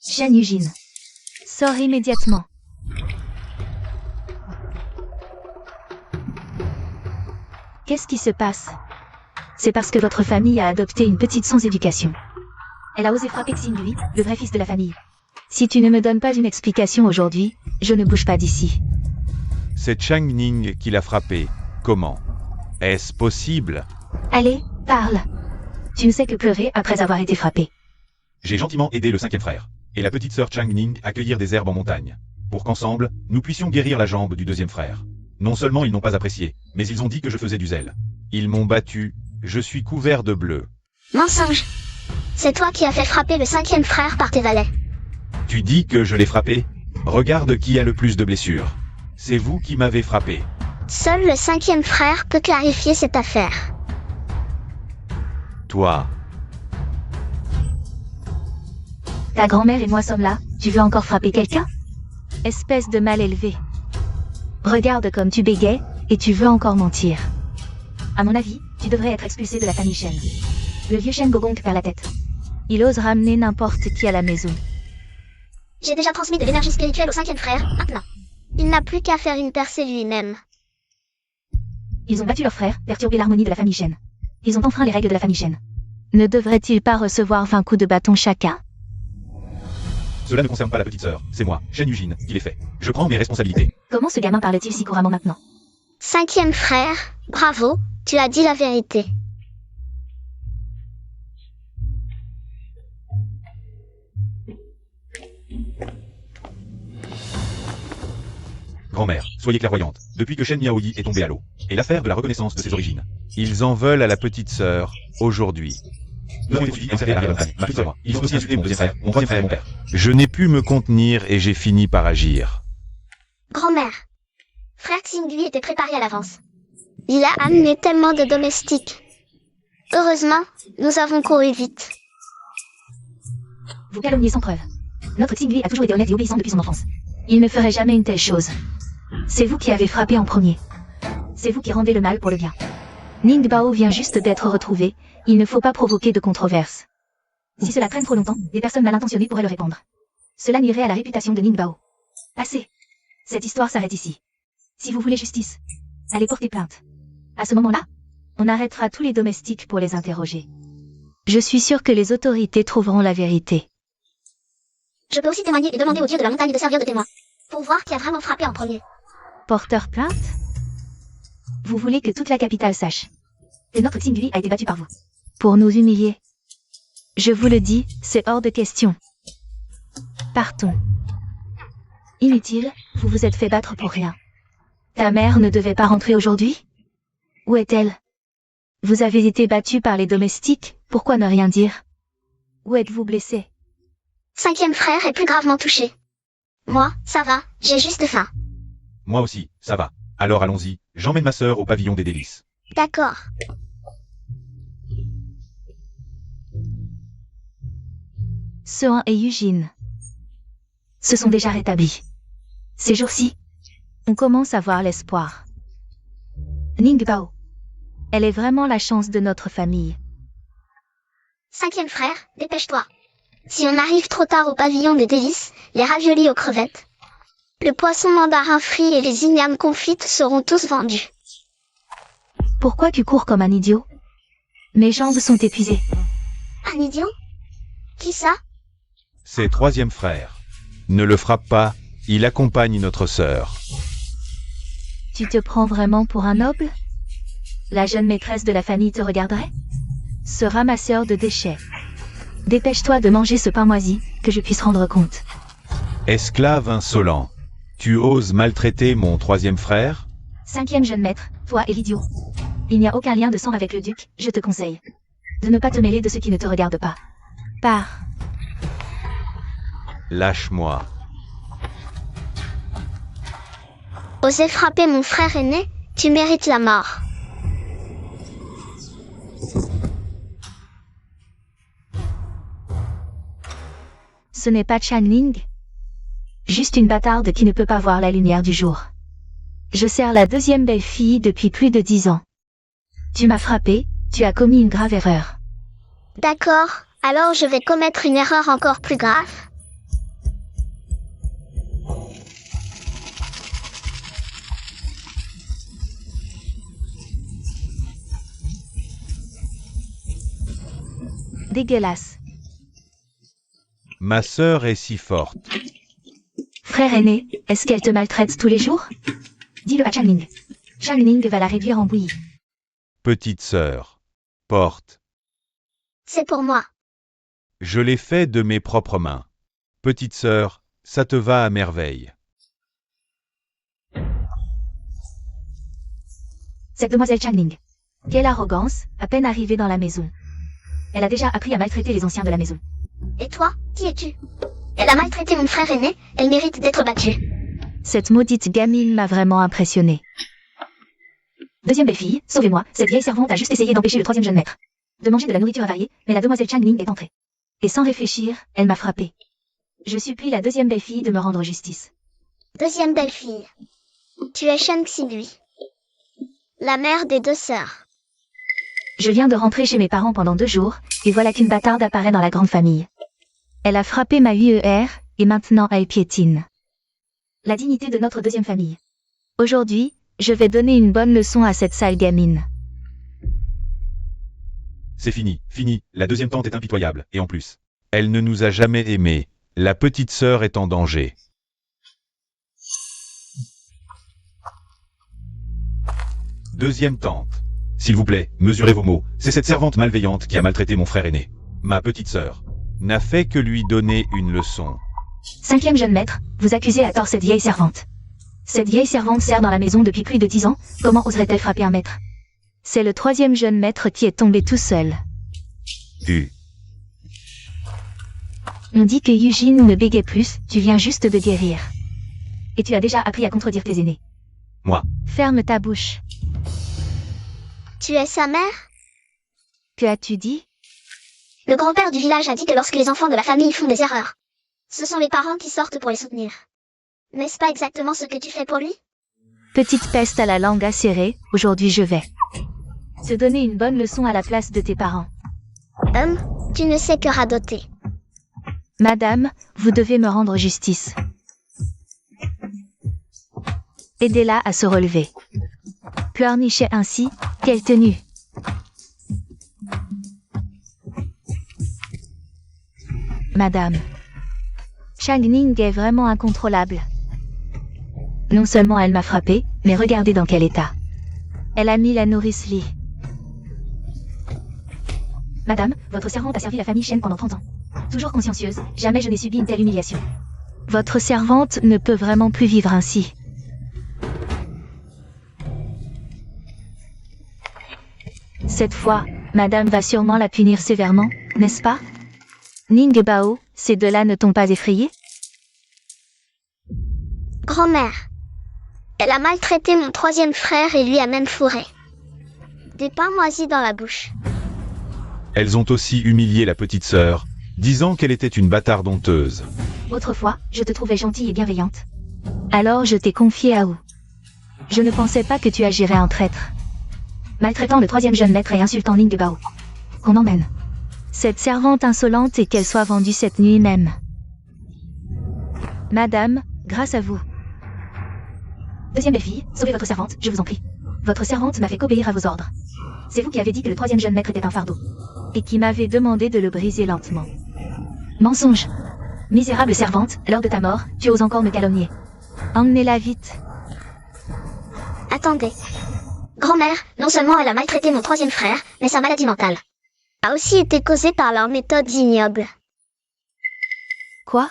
Shen Yujin. Sors immédiatement. Qu'est-ce qui se passe? C'est parce que votre famille a adopté une petite sans éducation. Elle a osé frapper Xingui, le vrai fils de la famille. Si tu ne me donnes pas une explication aujourd'hui, je ne bouge pas d'ici. C'est Chang Ning qui l'a frappé. Comment? Est-ce possible? Allez, parle. Tu ne sais que pleurer après avoir été frappé. J'ai gentiment aidé le cinquième frère, et la petite sœur Chang Ning à cueillir des herbes en montagne, pour qu'ensemble, nous puissions guérir la jambe du deuxième frère. Non seulement ils n'ont pas apprécié, mais ils ont dit que je faisais du zèle. Ils m'ont battu, je suis couvert de bleu. Mensonge. C'est toi qui as fait frapper le cinquième frère par tes valets. Tu dis que je l'ai frappé? Regarde qui a le plus de blessures. C'est vous qui m'avez frappé. Seul le cinquième frère peut clarifier cette affaire. Toi. Ta grand-mère et moi sommes là, tu veux encore frapper quelqu'un? Espèce de mal élevé. Regarde comme tu bégayes, et tu veux encore mentir. À mon avis, tu devrais être expulsé de la famille Shen. Le vieux Shen Gogong perd la tête. Il ose ramener n'importe qui à la maison. J'ai déjà transmis de l'énergie spirituelle au cinquième frère, maintenant. Il n'a plus qu'à faire une percée lui-même. Ils ont battu leur frère, perturbé l'harmonie de la famille Shen. Ils ont enfreint les règles de la famille Shen. Ne devraient-ils pas recevoir 20 coups de bâton chacun? Cela ne concerne pas la petite sœur, c'est moi, Shen Yujin, qui l'ai fait. Je prends mes responsabilités. Comment ce gamin parle-t-il si couramment maintenant? Cinquième frère, bravo, tu as dit la vérité. Grand-mère, soyez clairvoyante, depuis que Shen Miaoyi est tombé à l'eau, et l'affaire de la reconnaissance de ses origines. Ils en veulent à la petite sœur, aujourd'hui. Nous avons été suivis et observés à la montagne, ma petite sœur, ils ont aussi insulté mon deuxième frère, mon troisième frère et mon père. Je n'ai pu me contenir et j'ai fini par agir. Grand-mère. Frère Xingui était préparé à l'avance. Il a amené tellement de domestiques. Heureusement, nous avons couru vite. Vous calomniez sans preuve. Notre Xingui a toujours été honnête et obéissant depuis son enfance. Il ne ferait jamais une telle chose. C'est vous qui avez frappé en premier. C'est vous qui rendez le mal pour le bien. Ning Bao vient juste d'être retrouvé, il ne faut pas provoquer de controverse. Si cela traîne trop longtemps, des personnes mal intentionnées pourraient le répandre. Cela nuirait à la réputation de Ning Bao. Assez. Cette histoire s'arrête ici. Si vous voulez justice, allez porter plainte. À ce moment-là, on arrêtera tous les domestiques pour les interroger. Je suis sûre que les autorités trouveront la vérité. Je peux aussi témoigner et demander au dieu de la montagne de servir de témoin. Pour voir qui a vraiment frappé en premier. Porteur plainte? Vous voulez que toute la capitale sache que notre Xingui a été battu par vous. Pour nous humilier. Je vous le dis, c'est hors de question. Partons. Inutile, vous vous êtes fait battre pour rien. Ta mère ne devait pas rentrer aujourd'hui? Où est-elle? Vous avez été battu par les domestiques, pourquoi ne rien dire? Où êtes-vous blessé? 5e frère est plus gravement touché. Moi, ça va, j'ai juste faim. Moi aussi, ça va. Alors allons-y, j'emmène ma sœur au pavillon des délices. D'accord. Sean et Eugene se sont déjà rétablis. Ces jours-ci, on commence à voir l'espoir. Ning Bao. Elle est vraiment la chance de notre famille. 5e frère, dépêche-toi. Si on arrive trop tard au pavillon des délices, les raviolis aux crevettes, le poisson mandarin frit et les ignames confites seront tous vendus. Pourquoi tu cours comme un idiot? Mes jambes sont épuisées. Un idiot? Qui ça? C'est 3e frère. Ne le frappe pas, il accompagne notre sœur. Tu te prends vraiment pour un noble? La jeune maîtresse de la famille te regarderait? Ce ramasseur de déchets. Dépêche-toi de manger ce pain moisi, que je puisse rendre compte. Esclave insolent. Tu oses maltraiter mon 3e frère? 5e jeune maître, toi et l'idiot. Il n'y a aucun lien de sang avec le duc, je te conseille de ne pas te mêler de ce qui ne te regarde pas. Pars. Lâche-moi. Oser frapper mon frère aîné, tu mérites la mort. Ce n'est pas Channing. Juste une bâtarde qui ne peut pas voir la lumière du jour. Je sers la 2e belle-fille depuis plus de 10 ans. Tu m'as frappé, tu as commis une grave erreur. D'accord, alors je vais commettre une erreur encore plus grave. Dégueulasse. Ma sœur est si forte. Frère aîné, est-ce qu'elle te maltraite tous les jours? Dis-le à Channing. Channing va la réduire en bouillie. Petite sœur. Porte. C'est pour moi. Je l'ai fait de mes propres mains. Petite sœur, ça te va à merveille. Cette demoiselle Channing. Quelle arrogance, à peine arrivée dans la maison. Elle a déjà appris à maltraiter les anciens de la maison. Et toi, qui es-tu? Elle a maltraité mon frère aîné, elle mérite d'être battue. Cette maudite gamine m'a vraiment impressionné. 2e belle-fille, sauvez-moi, cette vieille servante a juste essayé d'empêcher le 3e jeune maître de manger de la nourriture avariée, mais la demoiselle Channing est entrée. Et sans réfléchir, elle m'a frappé. Je supplie la 2e belle-fille de me rendre justice. 2e belle-fille. Tu es Shen Xinhui, la mère des 2 sœurs. Je viens de rentrer chez mes parents pendant 2 jours, et voilà qu'une bâtarde apparaît dans la grande famille. Elle a frappé ma UER, et maintenant elle piétine la dignité de notre 2e famille. Aujourd'hui, je vais donner une bonne leçon à cette sale gamine. C'est fini, fini, la 2e tante est impitoyable, et en plus. Elle ne nous a jamais aimés. La petite sœur est en danger. Deuxième tante. S'il vous plaît, mesurez vos mots, c'est cette servante malveillante qui a maltraité mon frère aîné. Ma petite sœur. N'a fait que lui donner une leçon. 5e jeune maître, vous accusez à tort cette vieille servante. Cette vieille servante sert dans la maison depuis plus de 10 ans, comment oserait-elle frapper un maître? C'est le 3e jeune maître qui est tombé tout seul. On dit que Eugene ne bégait plus, tu viens juste de guérir. Et tu as déjà appris à contredire tes aînés. Moi. Ferme ta bouche. Tu es sa mère? Que as-tu dit? Le grand-père du village a dit que lorsque les enfants de la famille font des erreurs, ce sont les parents qui sortent pour les soutenir. N'est-ce pas exactement ce que tu fais pour lui? Petite peste à la langue acérée, aujourd'hui je vais te donner une bonne leçon à la place de tes parents. Tu ne sais que radoter. Madame, vous devez me rendre justice. Aidez-la à se relever. Pleurnichez ainsi, quelle tenue. Madame. Channing est vraiment incontrôlable. Non seulement elle m'a frappé, mais regardez dans quel état. Elle a mis la nourrice lit. Madame, votre servante a servi la famille Shen pendant 30 ans. Toujours consciencieuse, jamais je n'ai subi une telle humiliation. Votre servante ne peut vraiment plus vivre ainsi. Cette fois, madame va sûrement la punir sévèrement, n'est-ce pas? Ning Bao, ces deux-là ne t'ont pas effrayé? Grand-mère. Elle a maltraité mon troisième frère et lui a même fourré. Des pains moisis dans la bouche. Elles ont aussi humilié la petite sœur, disant qu'elle était une bâtarde honteuse. Autrefois, je te trouvais gentille et bienveillante. Alors je t'ai confié à Wu. Je ne pensais pas que tu agirais en traître. Maltraitant le troisième jeune maître et insultant Ning Bao. Qu'on emmène cette servante insolente et qu'elle soit vendue cette nuit même. Madame, grâce à vous. Deuxième belle-fille, sauvez votre servante, je vous en prie. Votre servante n'a fait qu'obéir à vos ordres. C'est vous qui avez dit que le troisième jeune maître était un fardeau. Et qui m'avez demandé de le briser lentement. Mensonge. Misérable servante, lors de ta mort, tu oses encore me calomnier. Emmenez-la vite. Attendez. Grand-mère, non seulement elle a maltraité mon troisième frère, mais sa maladie mentale a aussi été causée par leurs méthodes ignobles. Quoi?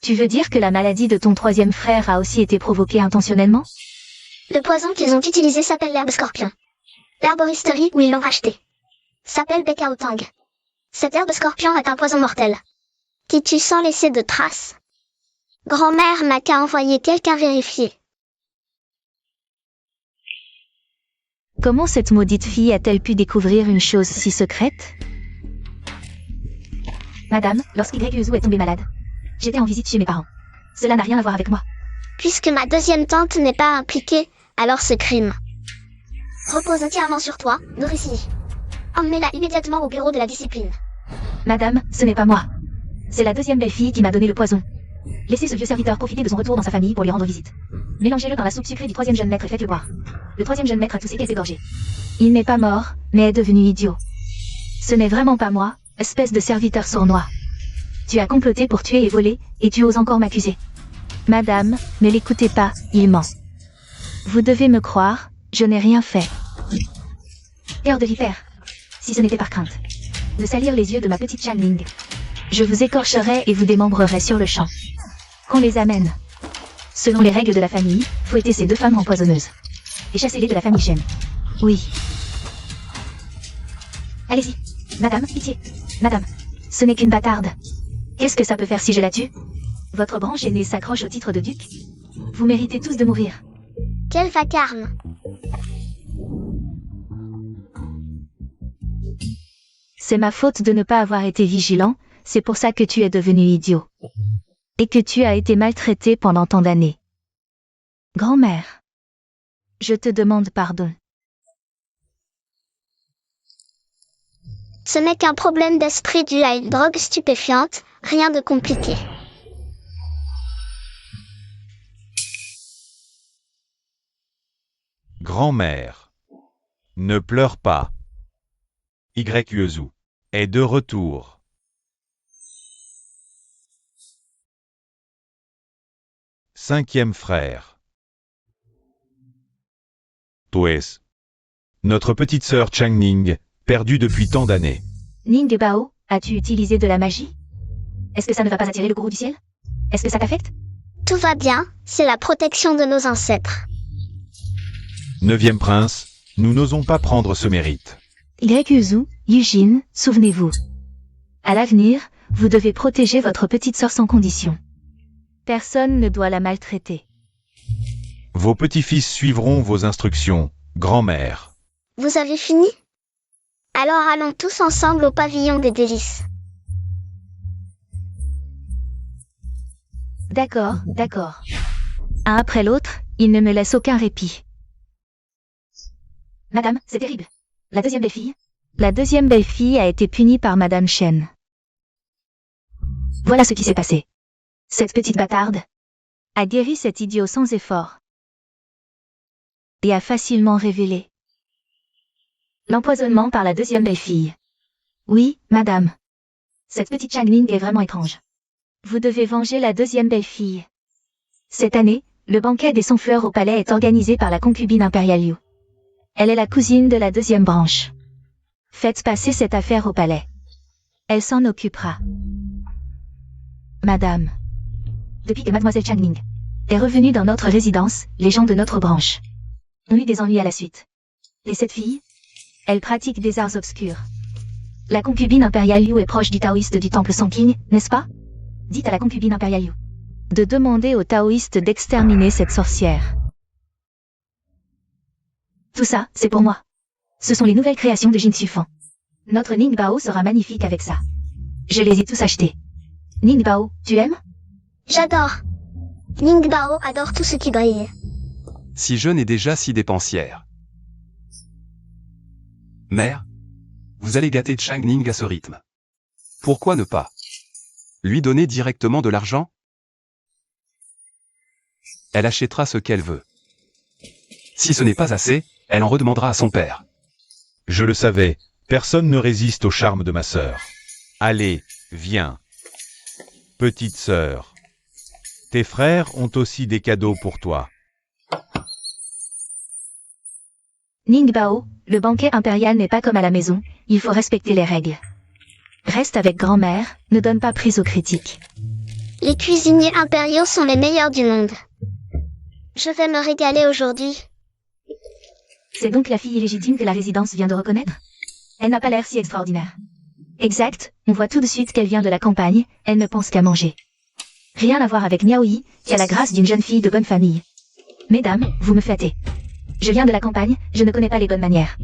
Tu veux dire que la maladie de ton troisième frère a aussi été provoquée intentionnellement? Le poison qu'ils ont utilisé s'appelle l'herbe scorpion. L'herboristerie où ils l'ont racheté s'appelle Bekaotang. Cette herbe scorpion est un poison mortel qui tue sans laisser de traces. Grand-mère n'a qu'à envoyer quelqu'un vérifier. Comment cette maudite fille a-t-elle pu découvrir une chose si secrète? Madame, lorsqu'Y est tombée malade, j'étais en visite chez mes parents. Cela n'a rien à voir avec moi. Puisque ma deuxième tante n'est pas impliquée, alors ce crime repose entièrement sur toi, Nourrici. Emmenez-la immédiatement au bureau de la discipline. Madame, ce n'est pas moi. C'est la deuxième belle-fille qui m'a donné le poison. Laissez ce vieux serviteur profiter de son retour dans sa famille pour lui rendre visite. Mélangez-le dans la soupe sucrée du troisième jeune maître et faites-le boire. Le troisième jeune maître a toussé et s'est égorgé. Il n'est pas mort, mais est devenu idiot. Ce n'est vraiment pas moi, espèce de serviteur sournois. Tu as comploté pour tuer et voler, et tu oses encore m'accuser. Madame, ne l'écoutez pas, il ment. Vous devez me croire, je n'ai rien fait. Cœur de vipère. Si ce n'était par crainte de salir les yeux de ma petite Chanling, je vous écorcherai et vous démembrerai sur le champ. Qu'on les amène. Selon les règles de la famille, fouettez ces deux femmes empoisonneuses. Et chassez-les de la famille Shen. Oui. Allez-y. Madame, pitié. Madame. Ce n'est qu'une bâtarde. Qu'est-ce que ça peut faire si je la tue? Votre branche aînée s'accroche au titre de duc. Vous méritez tous de mourir. Quel vacarme. C'est ma faute de ne pas avoir été vigilant, c'est pour ça que tu es devenu idiot. Et que tu as été maltraité pendant tant d'années. Grand-mère. Je te demande pardon. Ce n'est qu'un problème d'esprit dû à une drogue stupéfiante, rien de compliqué. Grand-mère. Ne pleure pas. Yuezu est de retour. Cinquième frère. Toes. Notre petite sœur Changning, perdue depuis tant d'années. Ning Bao, as-tu utilisé de la magie? Est-ce que ça ne va pas attirer le gourou du ciel? Est-ce que ça t'affecte? Tout va bien, c'est la protection de nos ancêtres. Neuvième prince, nous n'osons pas prendre ce mérite. Yuezu, Yujin, souvenez-vous. À l'avenir, vous devez protéger votre petite sœur sans condition. Personne ne doit la maltraiter. Vos petits-fils suivront vos instructions, grand-mère. Vous avez fini? Alors allons tous ensemble au pavillon des délices. D'accord, d'accord. Un après l'autre, il ne me laisse aucun répit. Madame, c'est terrible. La deuxième belle-fille? La deuxième belle-fille a été punie par Madame Shen. Voilà ce qui s'est passé. Cette petite bâtarde a guéri cet idiot sans effort. Et a facilement révélé l'empoisonnement par la deuxième belle-fille. Oui, madame. Cette petite Changling est vraiment étrange. Vous devez venger la deuxième belle-fille. Cette année, le banquet des Sonfleurs au palais est organisé par la concubine impériale Yu. Elle est la cousine de la deuxième branche. Faites passer cette affaire au palais. Elle s'en occupera. Madame. Depuis que Mademoiselle Changning est revenue dans notre résidence, les gens de notre branche ont eu des ennuis à la suite. Et cette fille, elle pratique des arts obscurs. La concubine impériale Liu est proche du taoïste du temple Songqing, n'est-ce pas? Dites à la concubine impériale Liu de demander aux taoïstes d'exterminer cette sorcière. Tout ça, c'est pour moi. Ce sont les nouvelles créations de Jin Sufan. Notre Ningbao sera magnifique avec ça. Je les ai tous achetés. Ningbao, tu aimes? J'adore. Ningbao adore tout ce qui brille. Si jeune et déjà si dépensière. Mère, vous allez gâter Changning à ce rythme. Pourquoi ne pas lui donner directement de l'argent? Elle achètera ce qu'elle veut. Si ce n'est pas assez, elle en redemandera à son père. Je le savais, personne ne résiste au charme de ma sœur. Allez, viens. Petite sœur. Tes frères ont aussi des cadeaux pour toi. Ningbao, le banquet impérial n'est pas comme à la maison, il faut respecter les règles. Reste avec grand-mère, ne donne pas prise aux critiques. Les cuisiniers impériaux sont les meilleurs du monde. Je vais me régaler aujourd'hui. C'est donc la fille illégitime que la résidence vient de reconnaître? Elle n'a pas l'air si extraordinaire. Exact, on voit tout de suite qu'elle vient de la campagne, elle ne pense qu'à manger. Rien à voir avec Niaoyi, qui a la grâce d'une jeune fille de bonne famille. Mesdames, vous me flattez. Je viens de la campagne, je ne connais pas les bonnes manières.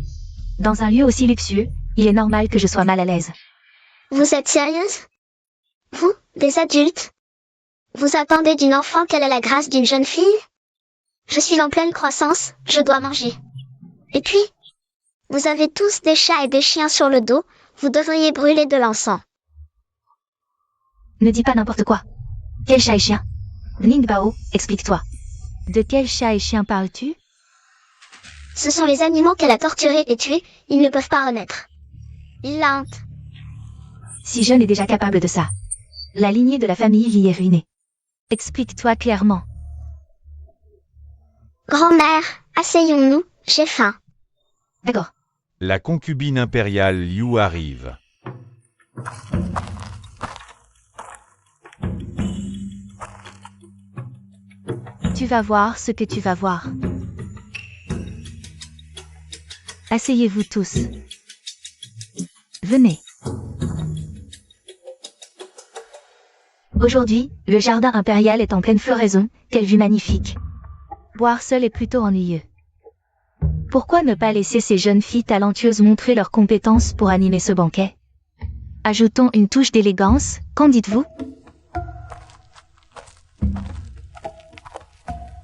Dans un lieu aussi luxueux, il est normal que je sois mal à l'aise. Vous êtes sérieuse? Vous, des adultes? Vous attendez d'une enfant qu'elle ait la grâce d'une jeune fille? Je suis en pleine croissance, je dois manger. Et puis, vous avez tous des chats et des chiens sur le dos, vous devriez brûler de l'encens. Ne dis pas n'importe quoi. Quel chat et chien? Ningbao, explique-toi. De quel chat et chien parles-tu? Ce sont les animaux qu'elle a torturés et tués, ils ne peuvent pas renaître. Il a honte. Si jeune est déjà capable de ça. La lignée de la famille Li est ruinée. Explique-toi clairement. Grand-mère, asseyons-nous, j'ai faim. D'accord. La concubine impériale Liu arrive. Tu vas voir ce que tu vas voir. Asseyez-vous tous. Venez. Aujourd'hui, le jardin impérial est en pleine floraison, quelle vue magnifique. Boire seul est plutôt ennuyeux. Pourquoi ne pas laisser ces jeunes filles talentueuses montrer leurs compétences pour animer ce banquet? Ajoutons une touche d'élégance, qu'en dites-vous?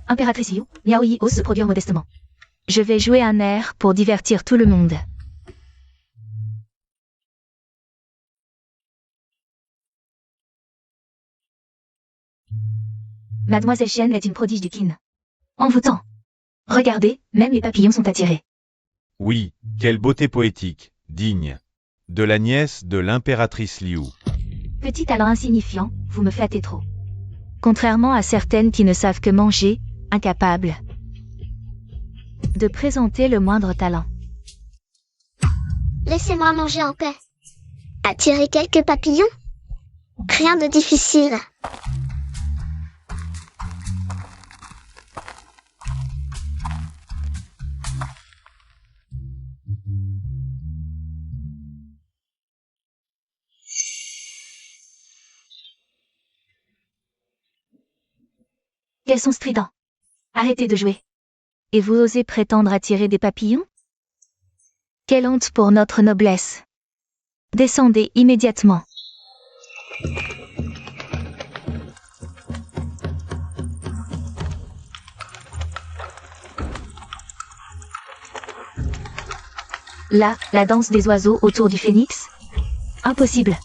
Impératrice Liu, Niaoyi ose se produire modestement. Je vais jouer un air pour divertir tout le monde. Mademoiselle Chen est une prodige du kin. Envoûtant. Regardez, même les papillons sont attirés. Oui, quelle beauté poétique, digne. De la nièce de l'impératrice Liu. Petit talent insignifiant, vous me flattez trop. Contrairement à certaines qui ne savent que manger, incapables de présenter le moindre talent. Laissez-moi manger en paix. Attirer quelques papillons? Rien de difficile. Quels sont stridents. Arrêtez de jouer. Et vous osez prétendre attirer des papillons? Quelle honte pour notre noblesse. Descendez immédiatement. Là, la danse des oiseaux autour du phénix? Impossible.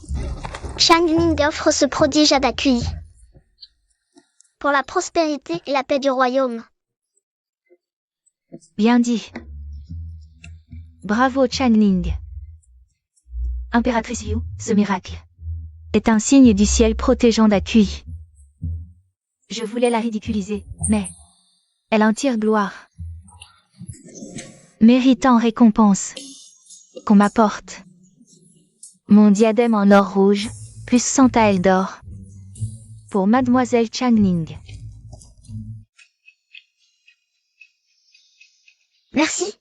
Changning offre ce prodige à d'accueil. Pour la prospérité et la paix du royaume. Bien dit. Bravo Changning. Impératrice Liu, ce miracle est un signe du ciel protégeant d'accueil. Je voulais la ridiculiser, mais elle en tire gloire. Méritant récompense qu'on m'apporte. Mon diadème en or rouge, plus 100 taels d'or. Pour Mademoiselle Changning. Merci.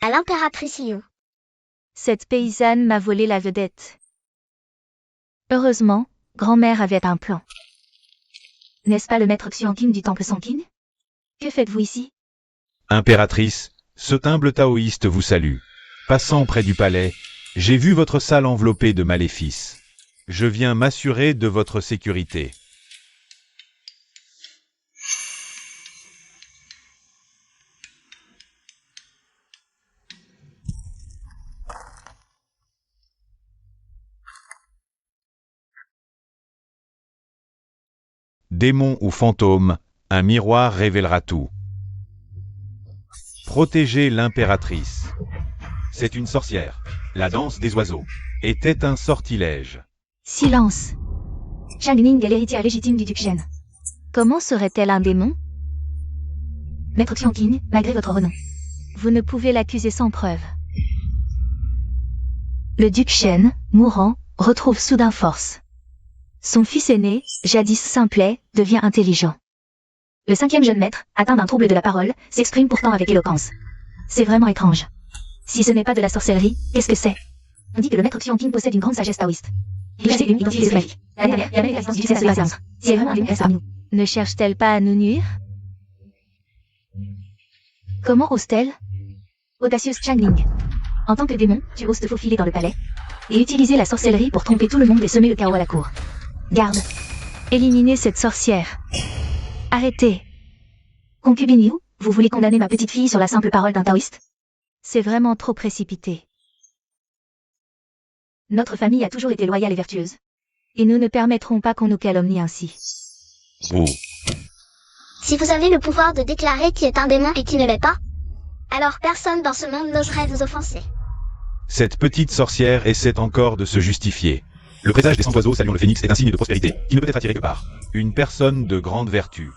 À l'impératrice Liu. Cette paysanne m'a volé la vedette. Heureusement, grand-mère avait un plan. N'est-ce pas le maître Xianqin du temple Sanqin? Que faites-vous ici? Impératrice, ce humble taoïste vous salue. Passant près du palais, j'ai vu votre salle enveloppée de maléfices. Je viens m'assurer de votre sécurité. Démon ou fantôme, un miroir révélera tout. Protégez l'impératrice. C'est une sorcière. La danse des oiseaux était un sortilège. Silence. Changning est l'héritière légitime du duc Shen. Comment serait-elle un démon? Maître Xianqin, malgré votre renom. Vous ne pouvez l'accuser sans preuve. Le duc Shen, mourant, retrouve soudain force. Son fils aîné, jadis simplet, devient intelligent. Le 5e jeune maître, atteint d'un trouble de la parole, s'exprime pourtant avec éloquence. C'est vraiment étrange. Si ce n'est pas de la sorcellerie, qu'est-ce que c'est? On dit que le maître Xianqin possède une grande sagesse taoïste. Il sait identifier les magiques. La dernière, il y a même la résistance du succès à ce si elle est vraiment un démon, reste parmi nous. Ne cherche-t-elle pas à nous nuire? Comment ose-t-elle? Audacieuse Changning. En tant que démon, tu oses te faufiler dans le palais et utiliser la sorcellerie pour tromper tout le monde et semer le chaos à la cour. Garde. Éliminez cette sorcière. Arrêtez. Concubine Liu, vous voulez condamner ma petite fille sur la simple parole d'un taoïste? C'est vraiment trop précipité. Notre famille a toujours été loyale et vertueuse. Et nous ne permettrons pas qu'on nous calomnie ainsi. Vous. Si vous avez le pouvoir de déclarer qui est un démon et qui ne l'est pas, alors personne dans ce monde n'oserait vous offenser. Cette petite sorcière essaie encore de se justifier. Le présage des 100 oiseaux saluant le phénix est un signe de prospérité, qui ne peut être attiré que par une personne de grande vertu.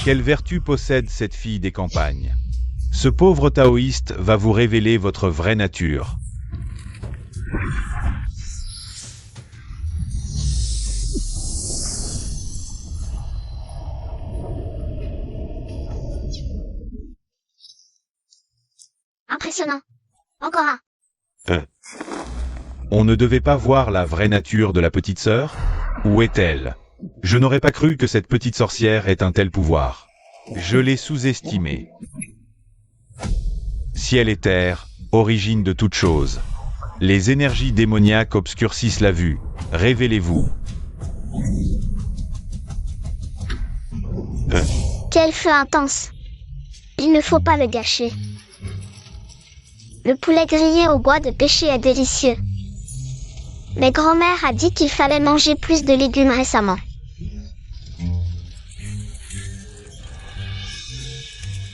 Quelle vertu possède cette fille des campagnes? Ce pauvre taoïste va vous révéler votre vraie nature. Impressionnant. Encore un. On ne devait pas voir la vraie nature de la petite sœur? Où est-elle? Je n'aurais pas cru que cette petite sorcière ait un tel pouvoir. Je l'ai sous-estimée. Ciel et terre, origine de toute chose. Les énergies démoniaques obscurcissent la vue. Révélez-vous. Quel feu intense. Il ne faut pas le gâcher. Le poulet grillé au bois de pêcher est délicieux. Mais grand-mère a dit qu'il fallait manger plus de légumes récemment.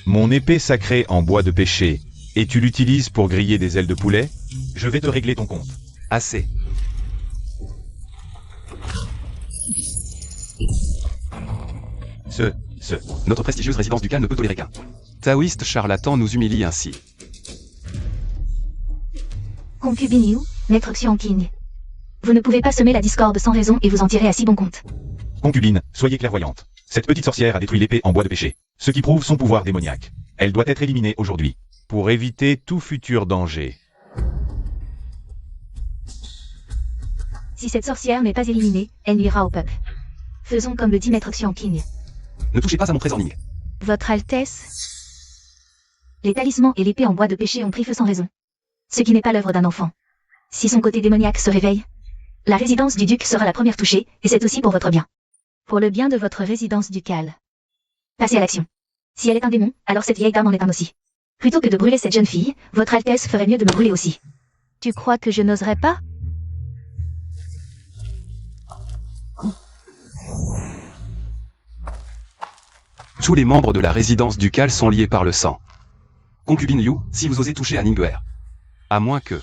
Mon épée sacrée en bois de pêcher, et tu l'utilises pour griller des ailes de poulet? Je vais te régler ton compte. Assez. Notre prestigieuse résidence ducale ne peut tolérer qu'un taoïste charlatan nous humilie ainsi. Concubine Liu, maître Xianqin. Vous ne pouvez pas semer la discorde sans raison et vous en tirer à si bon compte. Concubine, soyez clairvoyante. Cette petite sorcière a détruit l'épée en bois de pêcher, ce qui prouve son pouvoir démoniaque. Elle doit être éliminée aujourd'hui, pour éviter tout futur danger. Si cette sorcière n'est pas éliminée, elle nuira au peuple. Faisons comme le dit maître Xianqin. Ne touchez pas à mon trésor Ning. Votre Altesse. Les talismans et l'épée en bois de pêcher ont pris feu sans raison. Ce qui n'est pas l'œuvre d'un enfant. Si son côté démoniaque se réveille, la résidence du duc sera la première touchée, et c'est aussi pour votre bien. Pour le bien de votre résidence ducale. Passez à l'action. Si elle est un démon, alors cette vieille dame en est un aussi. Plutôt que de brûler cette jeune fille, votre Altesse ferait mieux de me brûler aussi. Tu crois que je n'oserais pas? Tous les membres de la résidence ducale sont liés par le sang. Concubine Liu, si vous osez toucher à Ningguer. À moins que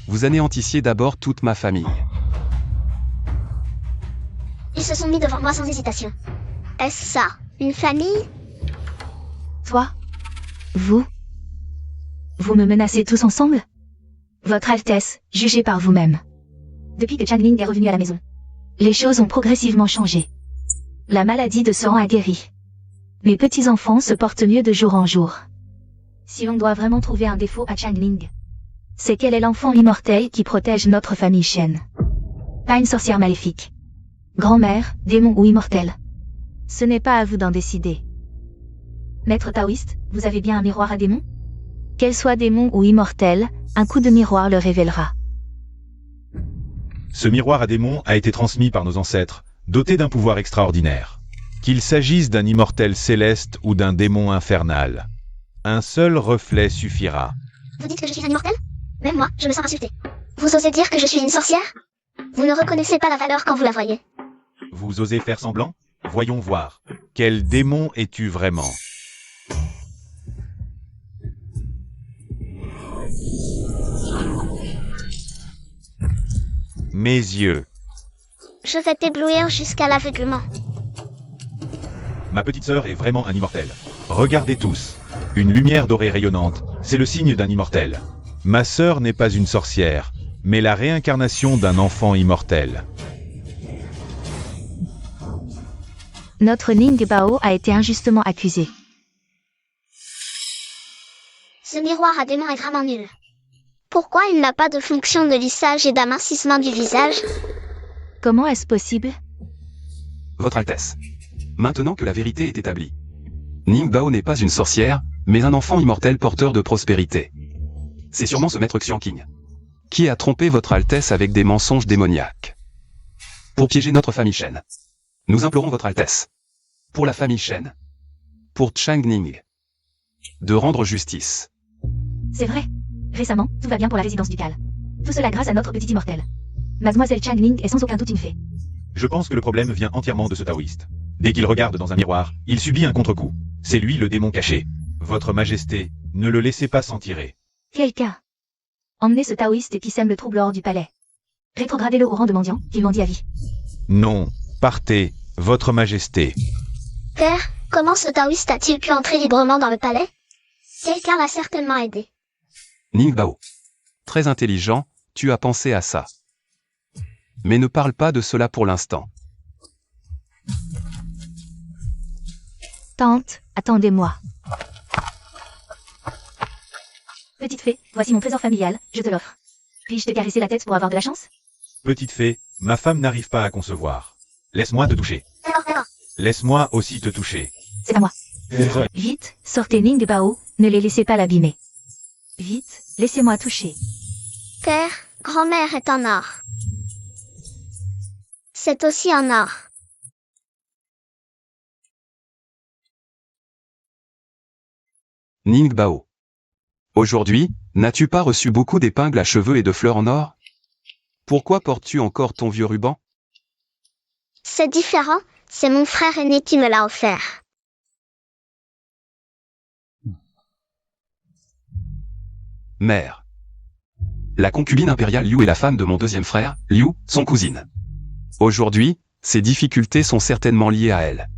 vous anéantissiez d'abord toute ma famille. Ils se sont mis devant moi sans hésitation. Est-ce ça, une famille? Toi? Vous me menacez tous ensemble? Votre Altesse, jugez par vous-même. Depuis que Changning est revenu à la maison, les choses ont progressivement changé. La maladie de Soran a guéri. Mes petits-enfants se portent mieux de jour en jour. Si l'on doit vraiment trouver un défaut à Changling, c'est qu'elle est l'enfant immortel qui protège notre famille Shen. Pas une sorcière maléfique. Grand-mère, démon ou immortel. Ce n'est pas à vous d'en décider. Maître taoïste, vous avez bien un miroir à démon? Qu'elle soit démon ou immortel, un coup de miroir le révélera. Ce miroir à démon a été transmis par nos ancêtres, doté d'un pouvoir extraordinaire. Qu'il s'agisse d'un immortel céleste ou d'un démon infernal. Un seul reflet suffira. Vous dites que je suis un immortel? Même moi, je me sens insultée. Vous osez dire que je suis une sorcière? Vous ne reconnaissez pas la valeur quand vous la voyez. Vous osez faire semblant? Voyons voir. Quel démon es-tu vraiment? Mes yeux. Je vais t'éblouir jusqu'à l'aveuglement. Ma petite sœur est vraiment un immortel. Regardez tous. Une lumière dorée rayonnante, c'est le signe d'un immortel. Ma sœur n'est pas une sorcière, mais la réincarnation d'un enfant immortel. Notre Ning Bao a été injustement accusé. Ce miroir à démon est vraiment nul. Pourquoi il n'a pas de fonction de lissage et d'amincissement du visage? Comment est-ce possible? Votre Altesse. Maintenant que la vérité est établie. Ning Bao n'est pas une sorcière, mais un enfant immortel porteur de prospérité. C'est sûrement ce maître Xianqing qui a trompé votre Altesse avec des mensonges démoniaques. Pour piéger notre famille Shen. Nous implorons votre Altesse. Pour la famille Shen. Pour Changning. De rendre justice. C'est vrai. Récemment, tout va bien pour la résidence ducale. Tout cela grâce à notre petit immortel. Mademoiselle Changling est sans aucun doute une fée. Je pense que le problème vient entièrement de ce taoïste. Dès qu'il regarde dans un miroir, il subit un contre-coup. C'est lui le démon caché. Votre Majesté, ne le laissez pas s'en tirer. Quelqu'un. Emmenez ce taoïste qui sème le trouble hors du palais. Rétrogradez-le au rang de mendiant, qu'il mendie à vie. Non, partez, Votre Majesté. Père, comment ce taoïste a-t-il pu entrer librement dans le palais? Quelqu'un l'a certainement aidé. Ning Bao. Très intelligent, tu as pensé à ça. Mais ne parle pas de cela pour l'instant. Tante, attendez-moi. Petite fée, voici mon trésor familial, je te l'offre. Puis-je te caresser la tête pour avoir de la chance? Petite fée, ma femme n'arrive pas à concevoir. Laisse-moi te toucher. D'accord. Laisse-moi aussi te toucher. C'est à moi. Vite, sortez Ning Bao, ne les laissez pas l'abîmer. Vite, laissez-moi toucher. Père, grand-mère est en or. C'est aussi en or. Ning Bao. Aujourd'hui, n'as-tu pas reçu beaucoup d'épingles à cheveux et de fleurs en or? Pourquoi portes-tu encore ton vieux ruban? C'est différent, c'est mon frère aîné qui me l'a offert. Mère. La concubine impériale Liu est la femme de mon deuxième frère, Liu, son cousine. Aujourd'hui, ces difficultés sont certainement liées à elle.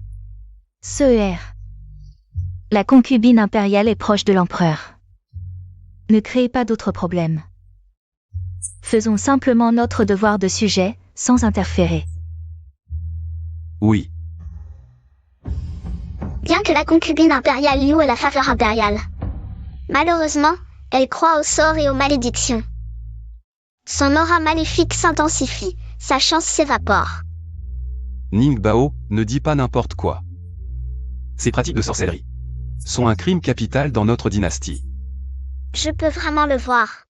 La concubine impériale est proche de l'empereur. Ne créez pas d'autres problèmes. Faisons simplement notre devoir de sujet, sans interférer. Oui. Bien que la concubine impériale Liu ait la faveur impériale. Malheureusement, elle croit aux sorts et aux malédictions. Son aura maléfique s'intensifie, sa chance s'évapore. Ning Bao, ne dis pas n'importe quoi. Ces pratiques de sorcellerie sont un crime capital dans notre dynastie. Je peux vraiment le voir.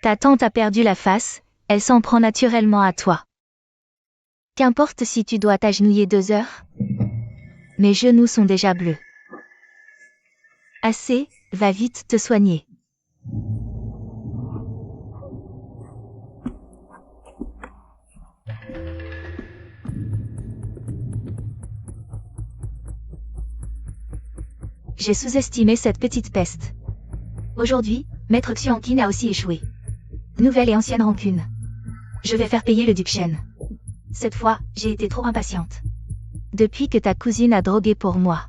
Ta tante a perdu la face, elle s'en prend naturellement à toi. Qu'importe si tu dois t'agenouiller 2 heures. Mes genoux sont déjà bleus. Assez, va vite te soigner. J'ai sous-estimé cette petite peste. Aujourd'hui, Maître Xianqing a aussi échoué. Nouvelle et ancienne rancune. Je vais faire payer le duc Shen. Cette fois, j'ai été trop impatiente. Depuis que ta cousine a drogué pour moi.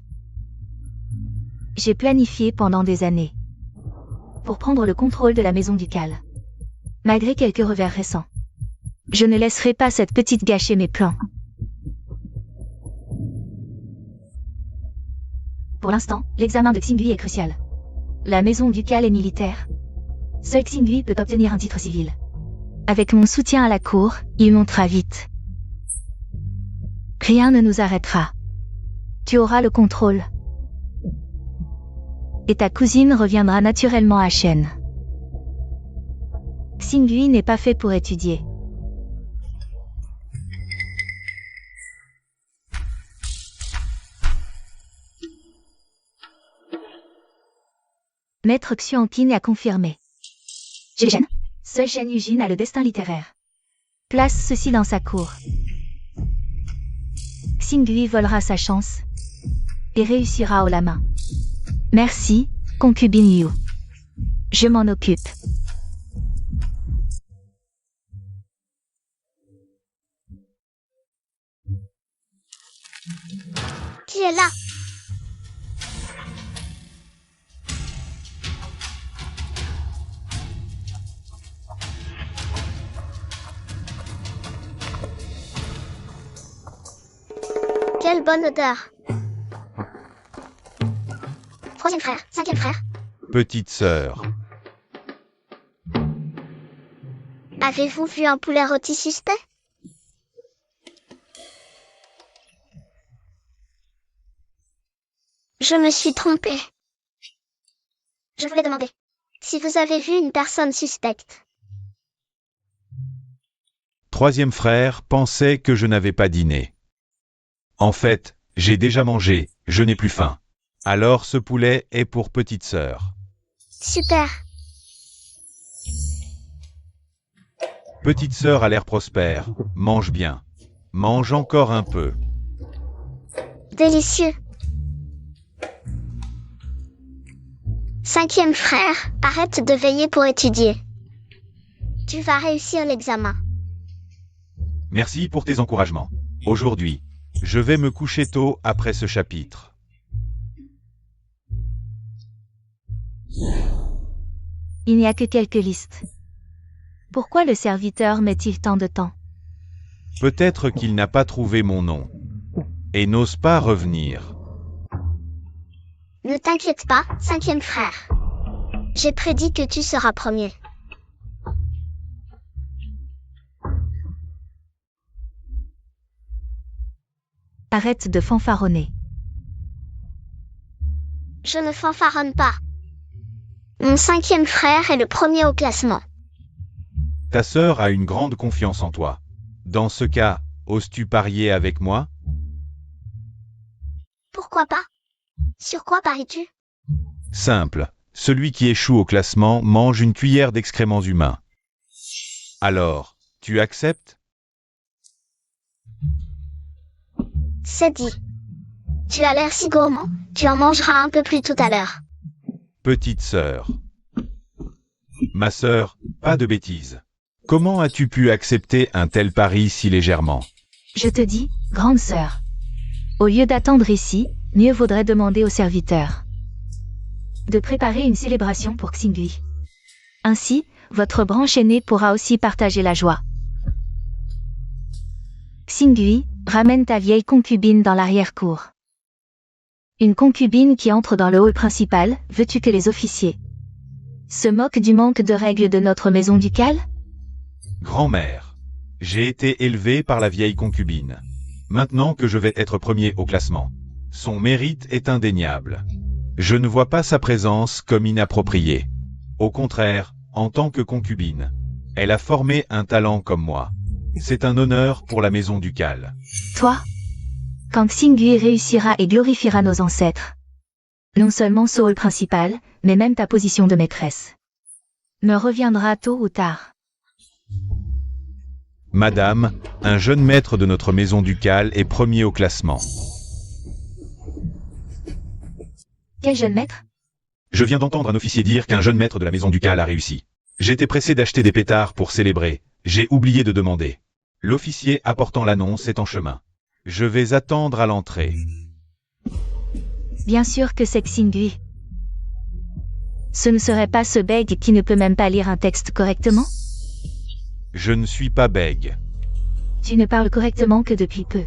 J'ai planifié pendant des années. Pour prendre le contrôle de la maison ducale. malgré quelques revers récents. Je ne laisserai pas cette petite gâcher mes plans. Pour l'instant, l'examen de Xingui est crucial. La maison ducale est militaire. Seul Xingui peut obtenir un titre civil. Avec mon soutien à la cour, il montera vite. Rien ne nous arrêtera. Tu auras le contrôle. Et ta cousine reviendra naturellement à Shen. Xingui n'est pas fait pour étudier. Maître Xuanqin a confirmé. Chez Shen, seul Shen Yujin a le destin littéraire. Place ceci dans sa cour. Xingui volera sa chance et réussira haut la main. Merci, concubine Yu. Je m'en occupe. Qui est là? Quelle bonne odeur. Troisième frère, cinquième frère. Petite sœur. Avez-vous vu un poulet rôti suspect? Je me suis trompée. Je voulais demander si vous avez vu une personne suspecte. Troisième frère pensait que je n'avais pas dîné. En fait, j'ai déjà mangé, je n'ai plus faim. Alors ce poulet est pour petite sœur. Super. Petite sœur a l'air prospère, mange bien. Mange encore un peu. Délicieux. Cinquième frère, arrête de veiller pour étudier. Tu vas réussir l'examen. Merci pour tes encouragements. Aujourd'hui, je vais me coucher tôt après ce chapitre. Il n'y a que quelques listes. Pourquoi le serviteur met-il tant de temps? Peut-être qu'il n'a pas trouvé mon nom et n'ose pas revenir. Ne t'inquiète pas, cinquième frère. J'ai prédit que tu seras premier. Arrête de fanfaronner. Je ne fanfaronne pas. Mon cinquième frère est le premier au classement. Ta sœur a une grande confiance en toi. Dans ce cas, oses-tu parier avec moi? Pourquoi pas? Sur quoi paries-tu? Simple. Celui qui échoue au classement mange une cuillère d'excréments humains. Alors, tu acceptes? C'est dit. Tu as l'air si gourmand, tu en mangeras un peu plus tout à l'heure. Petite sœur. Ma sœur, pas de bêtises. Comment as-tu pu accepter un tel pari si légèrement? Je te dis, grande sœur. Au lieu d'attendre ici, mieux vaudrait demander au serviteur de préparer une célébration pour Xingui. Ainsi, votre branche aînée pourra aussi partager la joie. Xingui, ramène ta vieille concubine dans l'arrière-cour. Une concubine qui entre dans le hall principal, veux-tu que les officiers se moquent du manque de règles de notre maison ducale? Grand-mère, j'ai été élevé par la vieille concubine. Maintenant que je vais être premier au classement, son mérite est indéniable. Je ne vois pas sa présence comme inappropriée. Au contraire, en tant que concubine, elle a formé un talent comme moi. C'est un honneur pour la maison ducale. Toi, quand Xingui réussira et glorifiera nos ancêtres, non seulement ce hall principal, mais même ta position de maîtresse me reviendra tôt ou tard. Madame, un jeune maître de notre maison ducale est premier au classement. Quel jeune maître? Je viens d'entendre un officier dire qu'un jeune maître de la maison ducale a réussi. J'étais pressé d'acheter des pétards pour célébrer. J'ai oublié de demander. L'officier apportant l'annonce est en chemin. Je vais attendre à l'entrée. Bien sûr que c'est Xingui. Ce ne serait pas ce bègue qui ne peut même pas lire un texte correctement? Je ne suis pas bègue. Tu ne parles correctement que depuis peu.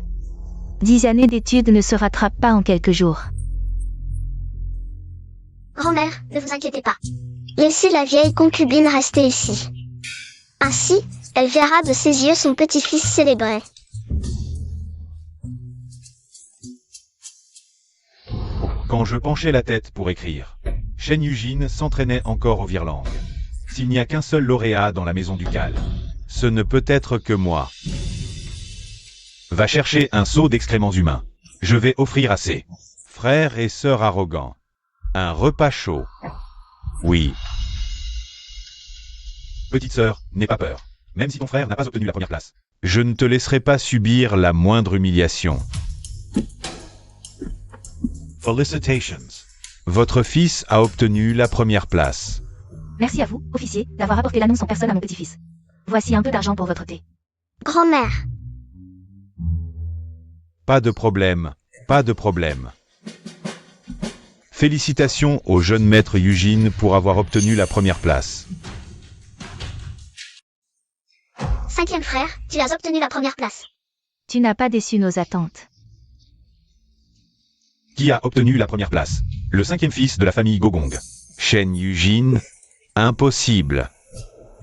10 années d'études ne se rattrapent pas en quelques jours. Grand-mère, ne vous inquiétez pas. Laissez la vieille concubine rester ici. Ainsi, elle verra de ses yeux son petit-fils célébré. Quand je penchais la tête pour écrire, Shen Yujin s'entraînait encore au virelangue. S'il n'y a qu'un seul lauréat dans la maison ducale, ce ne peut être que moi. Va chercher un seau d'excréments humains. Je vais offrir à ses frères et sœurs arrogants un repas chaud. Oui. Petite sœur, n'aie pas peur. Même si ton frère n'a pas obtenu la première place, je ne te laisserai pas subir la moindre humiliation. Felicitations. Votre fils a obtenu la première place. Merci à vous, officier, d'avoir apporté l'annonce en personne à mon petit-fils. Voici un peu d'argent pour votre thé. Grand-mère, Pas de problème, pas de problème. Félicitations au jeune maître Yujin pour avoir obtenu la première place. 5e frère, tu as obtenu la première place. Tu n'as pas déçu nos attentes. Qui a obtenu la première place? Le 5e fils de la famille Gogong. Shen Yujin? Impossible.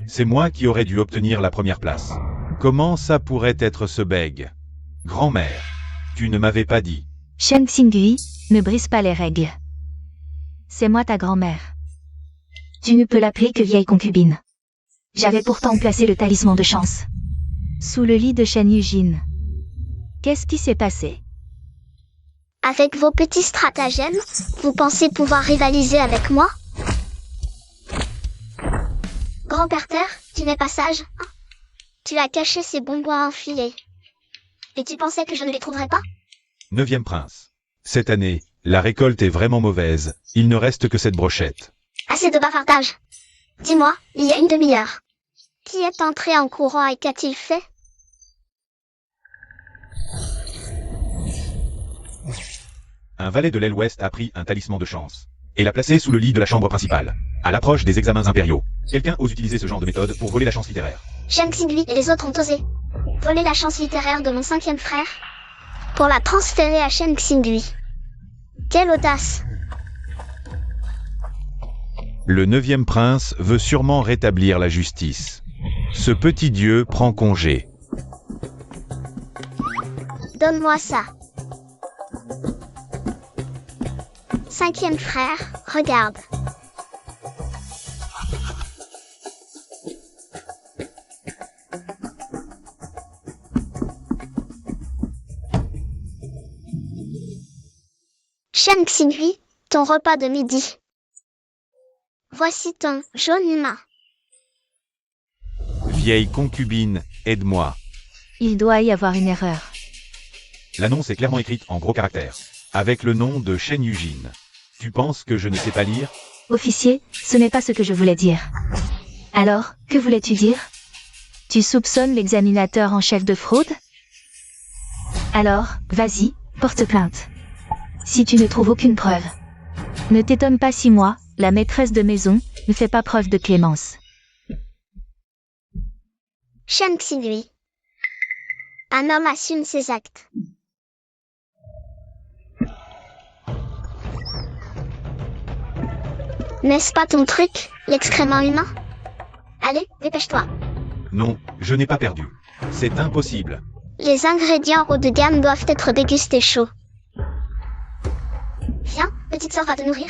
C'est moi qui aurais dû obtenir la première place. Comment ça pourrait être ce bègue? Grand-mère, tu ne m'avais pas dit. Shen Xingui, ne brise pas les règles. C'est moi ta grand-mère. Tu ne peux l'appeler que vieille concubine. J'avais pourtant placé le talisman de chance sous le lit de Shen Yujin. Qu'est-ce qui s'est passé? Avec vos petits stratagèmes, vous pensez pouvoir rivaliser avec moi? Grand-père Terre, tu n'es pas sage, hein? Tu as caché ces bonbons à enfiler. Et tu pensais que je ne les trouverais pas? 9e prince. Cette année, la récolte est vraiment mauvaise. Il ne reste que cette brochette. Assez de bavardage. Dis-moi, il y a une demi-heure. Qui est entré en courant et qu'a-t-il fait? Un valet de l'aile ouest a pris un talisman de chance et l'a placé sous le lit de la chambre principale. À l'approche des examens impériaux, quelqu'un ose utiliser ce genre de méthode pour voler la chance littéraire. Shen Xingui et les autres ont osé voler la chance littéraire de mon 5e frère pour la transférer à Shen Xingui. Quelle audace! Le 9e prince veut sûrement rétablir la justice. Ce petit dieu prend congé. Donne-moi ça. 5e frère, regarde. Shen Xingui, ton repas de midi. Voici ton jaune humain. Vieille concubine, aide-moi. Il doit y avoir une erreur. L'annonce est clairement écrite en gros caractères, avec le nom de Shen Yujin. Tu penses que je ne sais pas lire? Officier, ce n'est pas ce que je voulais dire. Alors, que voulais-tu dire? Tu soupçonnes l'examinateur en chef de fraude? Alors, vas-y, porte plainte. Si tu ne trouves aucune preuve. Ne t'étonne pas si moi, la maîtresse de maison, ne fais pas preuve de clémence. Shen Xingui. Un homme assume ses actes. N'est-ce pas ton truc, l'excrément humain? Allez, dépêche-toi. Non, je n'ai pas perdu. C'est impossible. Les ingrédients haut de gamme doivent être dégustés chauds. Viens, petite sœur va te nourrir.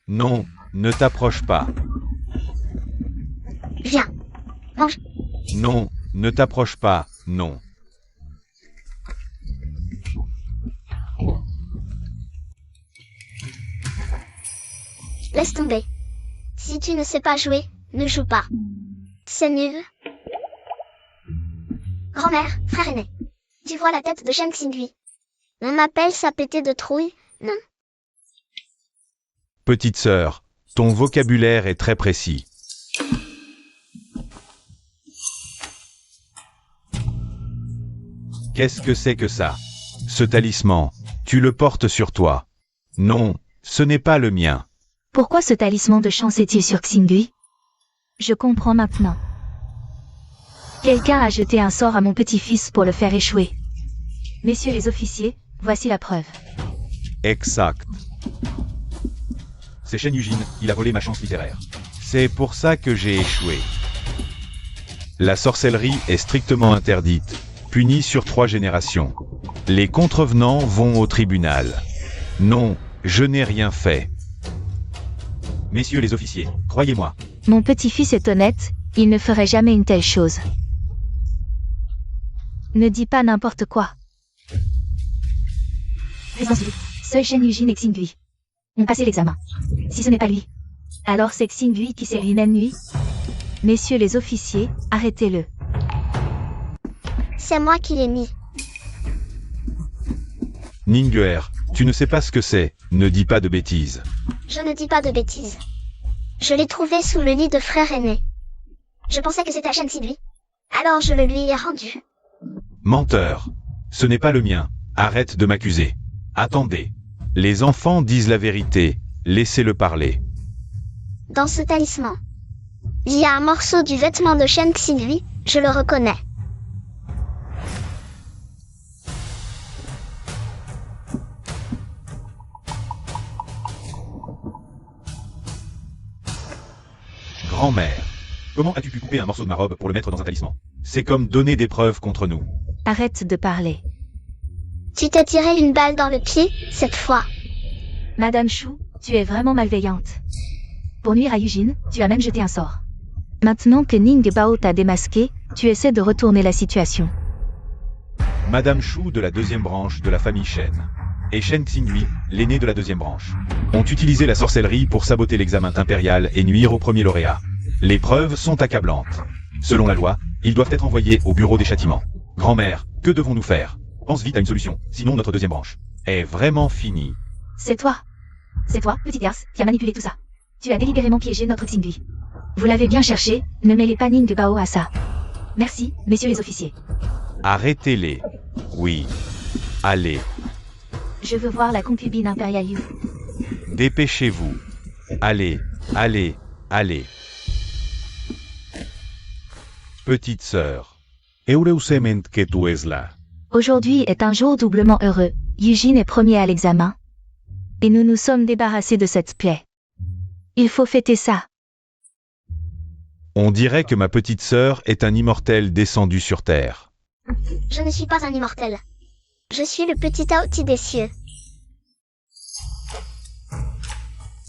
Non, ne t'approche pas. Viens, mange. Non, ne t'approche pas, non. Laisse tomber. Si tu ne sais pas jouer, ne joue pas. C'est nul. Grand-mère, frère aîné. Tu vois la tête de Shen Xingui. On m'appelle sa pétée de trouille, non? Petite sœur, ton vocabulaire est très précis. Qu'est-ce que c'est que ça? Ce talisman, tu le portes sur toi. Non, ce n'est pas le mien. Pourquoi ce talisman de chance est-il sur Xingui? Je comprends maintenant. Quelqu'un a jeté un sort à mon petit-fils pour le faire échouer. Messieurs les officiers, voici la preuve. Exact. C'est Shen Yujin, il a volé ma chance littéraire. C'est pour ça que j'ai échoué. La sorcellerie est strictement interdite, punie sur 3 générations. Les contrevenants vont au tribunal. Non, je n'ai rien fait. Messieurs les officiers, croyez-moi. Mon petit-fils est honnête, il ne ferait jamais une telle chose. Ne dis pas n'importe quoi. Présence vue. Seul Shen Yujin et Xingui ont passé l'examen. Si ce n'est pas lui, alors c'est Xingui qui s'est lui-même lui. Messieurs les officiers, arrêtez-le. C'est moi qui l'ai mis. Ningguer, tu ne sais pas ce que c'est, ne dis pas de bêtises. Je ne dis pas de bêtises. Je l'ai trouvé sous le lit de frère aîné. Je pensais que c'était Shen Xingui. Alors je le lui ai rendu. Menteur. Ce n'est pas le mien. Arrête de m'accuser. Attendez. Les enfants disent la vérité. Laissez-le parler. Dans ce talisman, il y a un morceau du vêtement de Shen Xingui, je le reconnais. Grand-mère, comment as-tu pu couper un morceau de ma robe pour le mettre dans un talisman? C'est comme donner des preuves contre nous. Arrête de parler. Tu t'es tiré une balle dans le pied, cette fois. Madame Shu, tu es vraiment malveillante. Pour nuire à Yujin, tu as même jeté un sort. Maintenant que Ning Bao t'a démasqué, tu essaies de retourner la situation. Madame Shu de la 2e branche de la famille Shen et Shen Xingui, l'aîné de la 2e branche, ont utilisé la sorcellerie pour saboter l'examen impérial et nuire au premier lauréat. Les preuves sont accablantes. Selon la loi, ils doivent être envoyés au bureau des châtiments. Grand-mère, que devons-nous faire? Pense vite à une solution, sinon notre 2e branche est vraiment finie. C'est toi, petite garce, qui a manipulé tout ça. Tu as délibérément piégé notre Xingui. Vous l'avez bien cherché, ne mêlez pas Ning Bao à ça. Merci, messieurs les officiers. Arrêtez-les. Oui. Allez, Je veux voir la concubine impériale Yu. dépêchez-vous. Allez, allez, allez. Petite sœur. Heureusement que tu es là. Aujourd'hui est un jour doublement heureux. Yujin est premier à l'examen. Et nous nous sommes débarrassés de cette plaie. Il faut fêter ça. On dirait que ma petite sœur est un immortel descendu sur Terre. Je ne suis pas un immortel. Je suis le petit Aoti des cieux.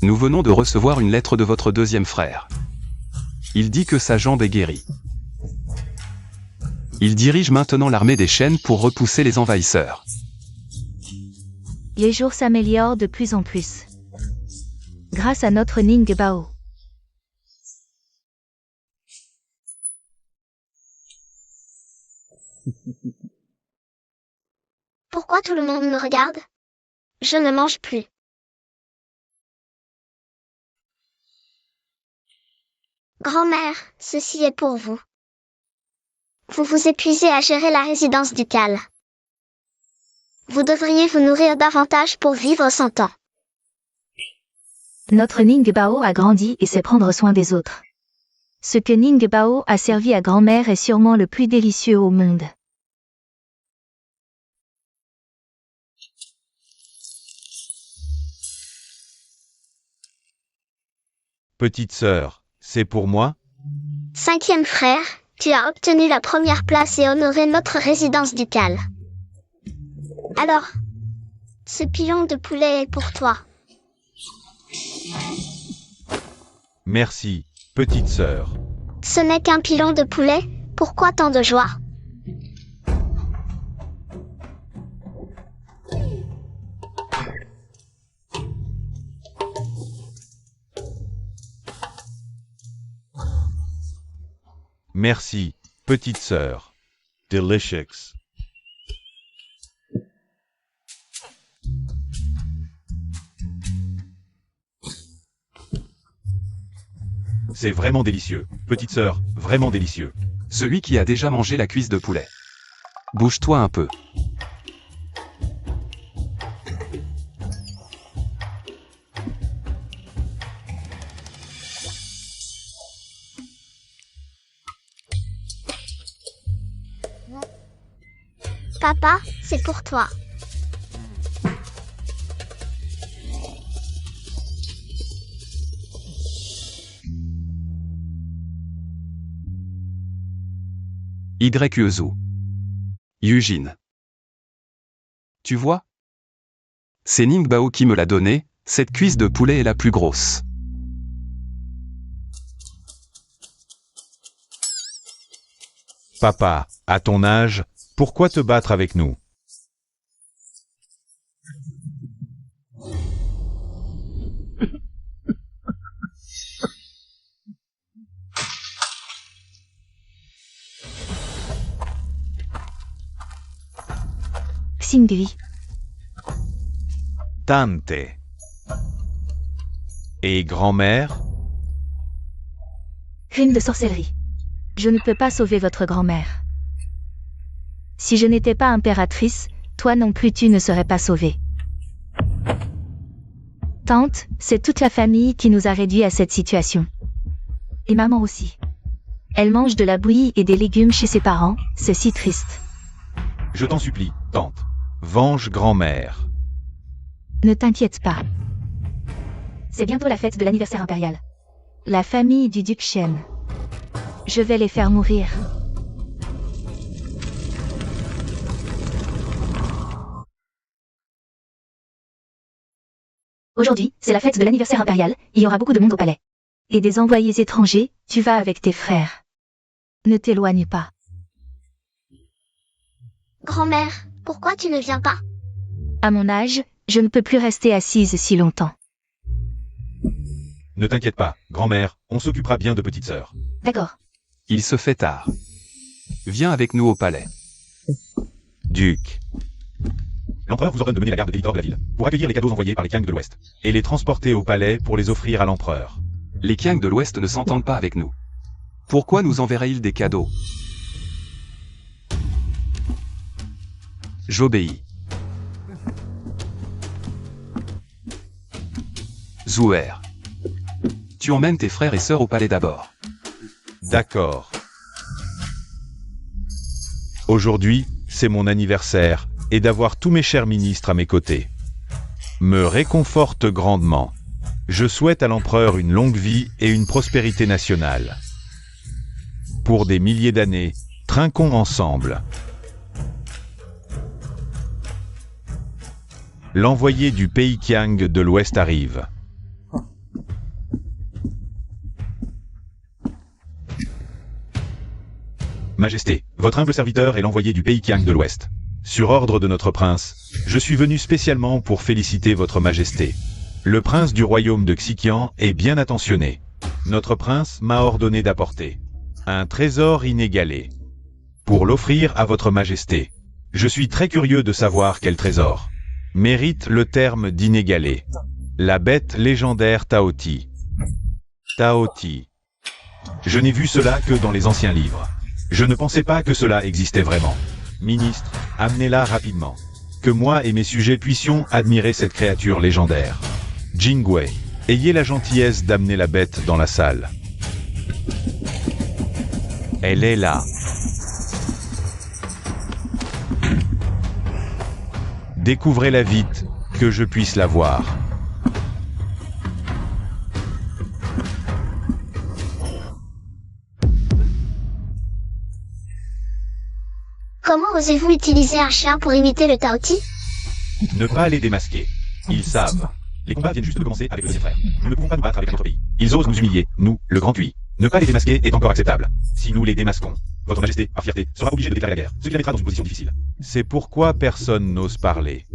Nous venons de recevoir une lettre de votre 2e frère. Il dit que sa jambe est guérie. Il dirige maintenant l'armée des Shen pour repousser les envahisseurs. Les jours s'améliorent de plus en plus. Grâce à notre Ning Bao. Pourquoi tout le monde me regarde? Je ne mange plus. Grand-mère, ceci est pour vous. Vous vous épuisez à gérer la résidence ducale. Vous devriez vous nourrir davantage pour vivre 100 ans. Notre Ning Bao a grandi et sait prendre soin des autres. Ce que Ning Bao a servi à grand-mère est sûrement le plus délicieux au monde. Petite sœur, c'est pour moi? 5e frère, tu as obtenu la première place et honoré notre résidence ducale. Alors, ce pilon de poulet est pour toi. Merci, petite sœur. Ce n'est qu'un pilon de poulet, pourquoi tant de joie? Merci, petite sœur. Delicious. C'est vraiment délicieux. Petite sœur, vraiment délicieux. Celui qui a déjà mangé la cuisse de poulet. Bouge-toi un peu. Papa, c'est pour toi. YUZU. Eugene. Tu vois? C'est Ningbao qui me l'a donné, cette cuisse de poulet est la plus grosse. Papa, à ton âge, pourquoi te battre avec nous? Xingui. Tante. Et grand-mère? Crime de sorcellerie. Je ne peux pas sauver votre grand-mère. Si je n'étais pas impératrice, toi non plus tu ne serais pas sauvée. Tante, c'est toute la famille qui nous a réduits à cette situation. Et maman aussi. Elle mange de la bouillie et des légumes chez ses parents, c'est si triste. Je t'en supplie, tante. Venge grand-mère. Ne t'inquiète pas. C'est bientôt la fête de l'anniversaire impérial. La famille du duc Shen. Je vais les faire mourir. Aujourd'hui, c'est la fête de l'anniversaire impérial, il y aura beaucoup de monde au palais. Et des envoyés étrangers, tu vas avec tes frères. Ne t'éloigne pas. Grand-mère, pourquoi tu ne viens pas? À mon âge, je ne peux plus rester assise si longtemps. Ne t'inquiète pas, grand-mère, on s'occupera bien de petite sœur. D'accord. Il se fait tard. Viens avec nous au palais. Duc. L'empereur vous ordonne de mener la garde des victoires de la ville, pour accueillir les cadeaux envoyés par les Qiang de l'Ouest. Et les transporter au palais pour les offrir à l'empereur. Les Qiang de l'Ouest ne s'entendent pas avec nous. Pourquoi nous enverraient-ils des cadeaux? J'obéis. Zouer. Tu emmènes tes frères et sœurs au palais d'abord. D'accord. Aujourd'hui, c'est mon anniversaire, et d'avoir tous mes chers ministres à mes côtés me réconforte grandement. Je souhaite à l'empereur une longue vie et une prospérité nationale. Pour des milliers d'années, trinquons ensemble. L'envoyé du pays Qiang de l'Ouest arrive. Majesté, votre humble serviteur est l'envoyé du pays Qiang de l'Ouest. Sur ordre de notre prince, je suis venu spécialement pour féliciter votre majesté. Le prince du royaume de Xiqian est bien attentionné. Notre prince m'a ordonné d'apporter un trésor inégalé pour l'offrir à votre majesté. Je suis très curieux de savoir quel trésor mérite le terme d'inégalé. La bête légendaire Taoti. Taoti. Je n'ai vu cela que dans les anciens livres. Je ne pensais pas que cela existait vraiment. Ministre, amenez-la rapidement. Que moi et mes sujets puissions admirer cette créature légendaire. Jingwei, ayez la gentillesse d'amener la bête dans la salle. Elle est là. Découvrez-la vite, que je puisse la voir. Comment osez-vous utiliser un chien pour imiter le Taoti? Ne pas les démasquer. Ils savent. Les combats viennent juste de commencer avec le deuxième frère. Nous ne pouvons pas nous battre avec notre pays. Ils osent nous humilier, nous, le Grand Tuy. Ne pas les démasquer est encore acceptable. Si nous les démasquons, votre majesté, par fierté, sera obligée de déclarer la guerre, ce qui la mettra dans une position difficile. C'est pourquoi personne n'ose parler.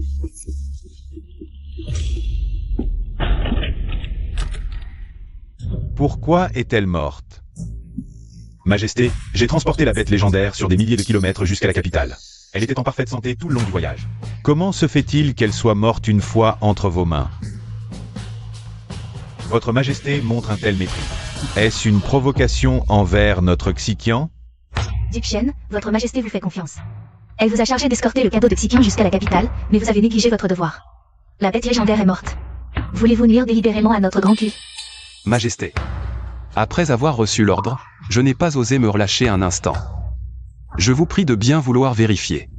Pourquoi est-elle morte? Majesté, j'ai transporté la bête légendaire sur des milliers de kilomètres jusqu'à la capitale. Elle était en parfaite santé tout le long du voyage. Comment se fait-il qu'elle soit morte une fois entre vos mains? Votre majesté montre un tel mépris. Est-ce une provocation envers notre Xiqian? Duc Shen, votre majesté vous fait confiance. Elle vous a chargé d'escorter le cadeau de Xiqian jusqu'à la capitale, mais vous avez négligé votre devoir. La bête légendaire est morte. Voulez-vous nuire délibérément à notre grand Tuy? Majesté. Après avoir reçu l'ordre, je n'ai pas osé me relâcher un instant. Je vous prie de bien vouloir vérifier.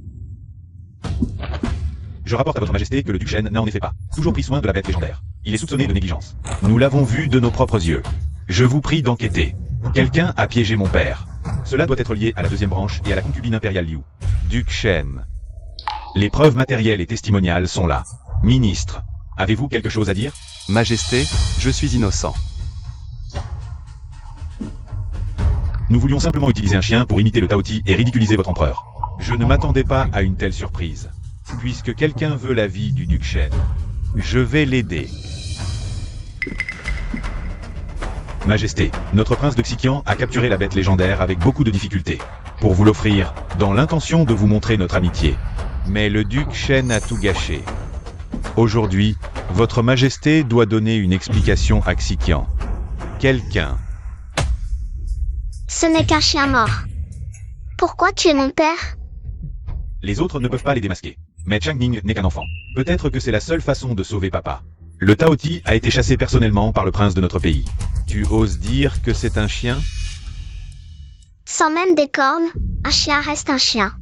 Je rapporte à votre majesté que le duc Shen n'a en effet pas toujours pris soin de la bête légendaire. Il est soupçonné de négligence. Nous l'avons vu de nos propres yeux. Je vous prie d'enquêter. Quelqu'un a piégé mon père. Cela doit être lié à la deuxième branche et à la concubine impériale Liu. Duc Shen. Les preuves matérielles et testimoniales sont là. Ministre. Avez-vous quelque chose à dire? Majesté, je suis innocent. Nous voulions simplement utiliser un chien pour imiter le Taoti et ridiculiser votre empereur. Je ne m'attendais pas à une telle surprise. Puisque quelqu'un veut la vie du duc Shen, je vais l'aider. Majesté, notre prince de Xiqian a capturé la bête légendaire avec beaucoup de difficultés. Pour vous l'offrir, dans l'intention de vous montrer notre amitié. Mais le duc Shen a tout gâché. Aujourd'hui, votre majesté doit donner une explication à Xiqian. Quelqu'un. Ce n'est qu'un chien mort. Pourquoi tuer mon père? Les autres ne peuvent pas les démasquer. Mais Changning n'est qu'un enfant. Peut-être que c'est la seule façon de sauver papa. Le Taoti a été chassé personnellement par le prince de notre pays. Tu oses dire que c'est un chien? Sans même des cornes, un chien reste un chien.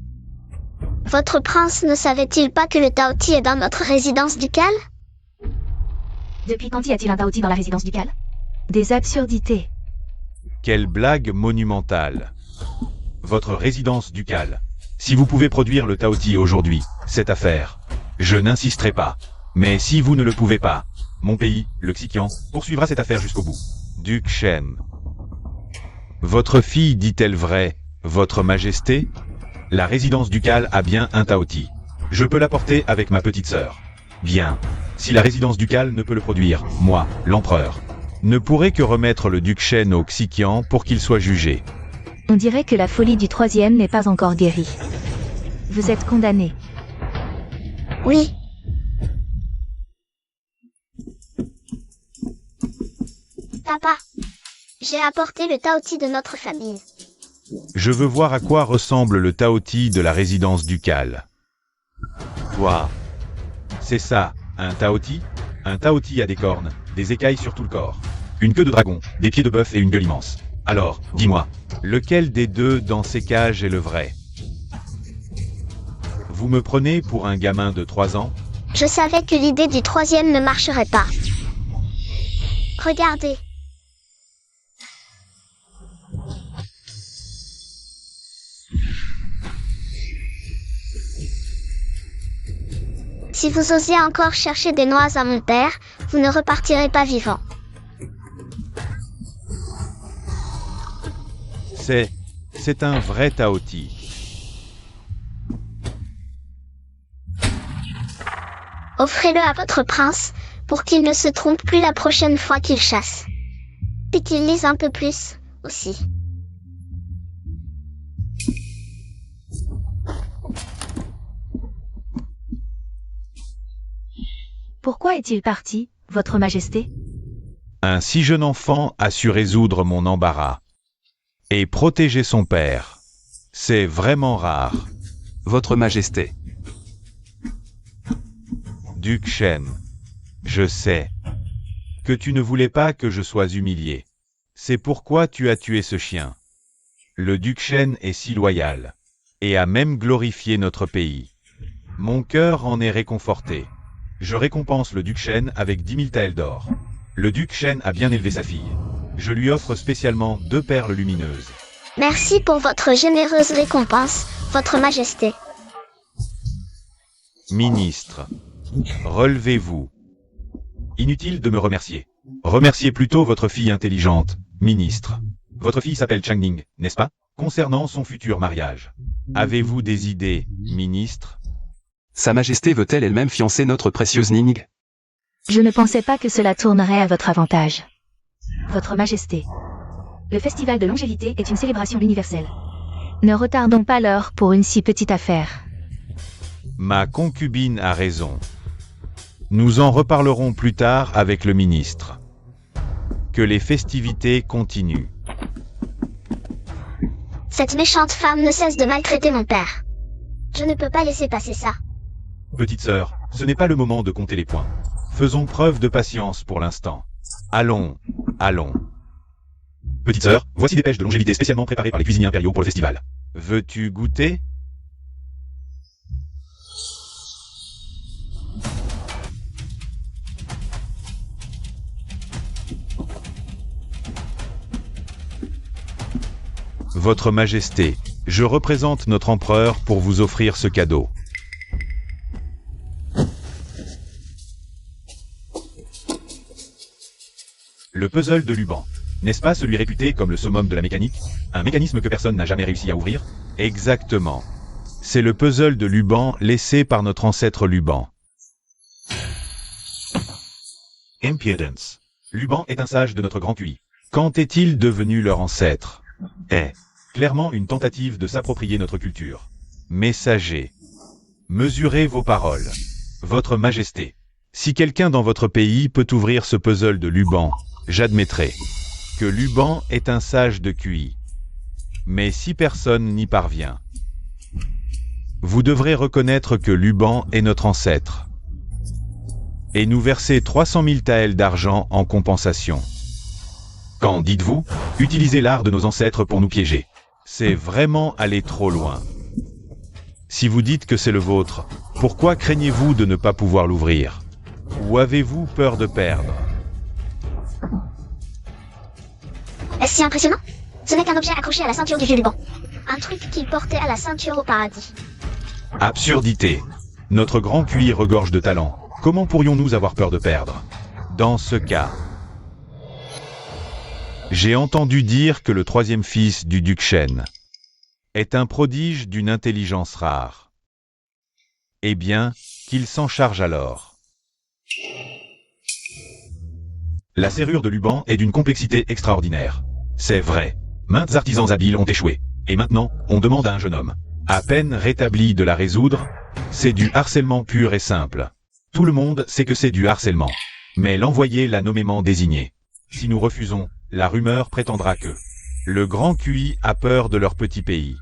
Votre prince ne savait-il pas que le Taoti est dans notre résidence ducale? Depuis quand y a-t-il un Taoti dans la résidence ducale? Des absurdités. Quelle blague monumentale. Votre résidence ducale. Si vous pouvez produire le Taoti aujourd'hui, cette affaire, je n'insisterai pas. Mais si vous ne le pouvez pas, mon pays, le Xiqian, poursuivra cette affaire jusqu'au bout. Duc Shen. Votre fille dit-elle vrai, votre majesté? La résidence ducale a bien un Taoti. Je peux l'apporter avec ma petite sœur. Bien. Si la résidence ducale ne peut le produire, moi, l'empereur, ne pourrai que remettre le duc Shen au Xiqian pour qu'il soit jugé. On dirait que la folie du troisième n'est pas encore guérie. Vous êtes condamné. Oui. Papa, j'ai apporté le Taoti de notre famille. Je veux voir à quoi ressemble le Taoti de la résidence ducale. Toi. C'est ça, un Taoti? Un Taoti a des cornes, des écailles sur tout le corps. Une queue de dragon, des pieds de bœuf et une gueule immense. Alors, dis-moi. Lequel des deux dans ces cages est le vrai? Vous me prenez pour un gamin de 3 ans? Je savais que l'idée du troisième ne marcherait pas. Regardez. Si vous osez encore chercher des noix à mon père, vous ne repartirez pas vivant. C'est un vrai Taoti. Offrez-le à votre prince, pour qu'il ne se trompe plus la prochaine fois qu'il chasse. Et qu'il lise un peu plus, aussi. Pourquoi est-il parti, votre majesté? Un si jeune enfant a su résoudre mon embarras. Et protéger son père. C'est vraiment rare. Votre majesté. Duc Shen. Je sais. Que tu ne voulais pas que je sois humilié. C'est pourquoi tu as tué ce chien. Le duc Shen est si loyal. Et a même glorifié notre pays. Mon cœur en est réconforté. Je récompense le duc Shen avec 10 000 taels d'or. Le duc Shen a bien élevé sa fille. Je lui offre spécialement 2 perles lumineuses. Merci pour votre généreuse récompense, votre majesté. Ministre, relevez-vous. Inutile de me remercier. Remerciez plutôt votre fille intelligente, ministre. Votre fille s'appelle Changning, n'est-ce pas? Concernant son futur mariage. Avez-vous des idées, ministre? Sa majesté veut-elle elle-même fiancer notre précieuse Ning? Je ne pensais pas que cela tournerait à votre avantage. Votre majesté. Le festival de longévité est une célébration universelle. Ne retardons pas l'heure pour une si petite affaire. Ma concubine a raison. Nous en reparlerons plus tard avec le ministre. Que les festivités continuent. Cette méchante femme ne cesse de maltraiter mon père. Je ne peux pas laisser passer ça. Petite sœur, ce n'est pas le moment de compter les points. Faisons preuve de patience pour l'instant. Allons, allons. Petite sœur, voici des pêches de longévité spécialement préparées par les cuisiniers impériaux pour le festival. Veux-tu goûter? Votre Majesté, je représente notre empereur pour vous offrir ce cadeau. Le puzzle de Luban. N'est-ce pas celui réputé comme le summum de la mécanique? Un mécanisme que personne n'a jamais réussi à ouvrir? Exactement. C'est le puzzle de Luban laissé par notre ancêtre Luban. Impudence. Luban est un sage de notre grand QI. Quand est-il devenu leur ancêtre? Clairement une tentative de s'approprier notre culture. Messager. Mesurez vos paroles. Votre Majesté. Si quelqu'un dans votre pays peut ouvrir ce puzzle de Luban, j'admettrai que Luban est un sage de QI. Mais si personne n'y parvient, vous devrez reconnaître que Luban est notre ancêtre et nous verser 300 000 taels d'argent en compensation. Quand dites-vous, utilisez l'art de nos ancêtres pour nous piéger? C'est vraiment aller trop loin. Si vous dites que c'est le vôtre, pourquoi craignez-vous de ne pas pouvoir l'ouvrir? Ou avez-vous peur de perdre? Est-ce si impressionnant? Ce n'est qu'un objet accroché à la ceinture du vieux Luban. Un truc qu'il portait à la ceinture au paradis. Absurdité. Notre grand QI regorge de talent. Comment pourrions-nous avoir peur de perdre? Dans ce cas, j'ai entendu dire que le troisième fils du duc Shen est un prodige d'une intelligence rare. Eh bien, qu'il s'en charge alors. La serrure de Luban est d'une complexité extraordinaire. C'est vrai. Maintes artisans habiles ont échoué. Et maintenant, on demande à un jeune homme, à peine rétabli, de la résoudre. C'est du harcèlement pur et simple. Tout le monde sait que c'est du harcèlement. Mais l'envoyé l'a nommément désigné. Si nous refusons, la rumeur prétendra que le grand QI a peur de leur petit pays.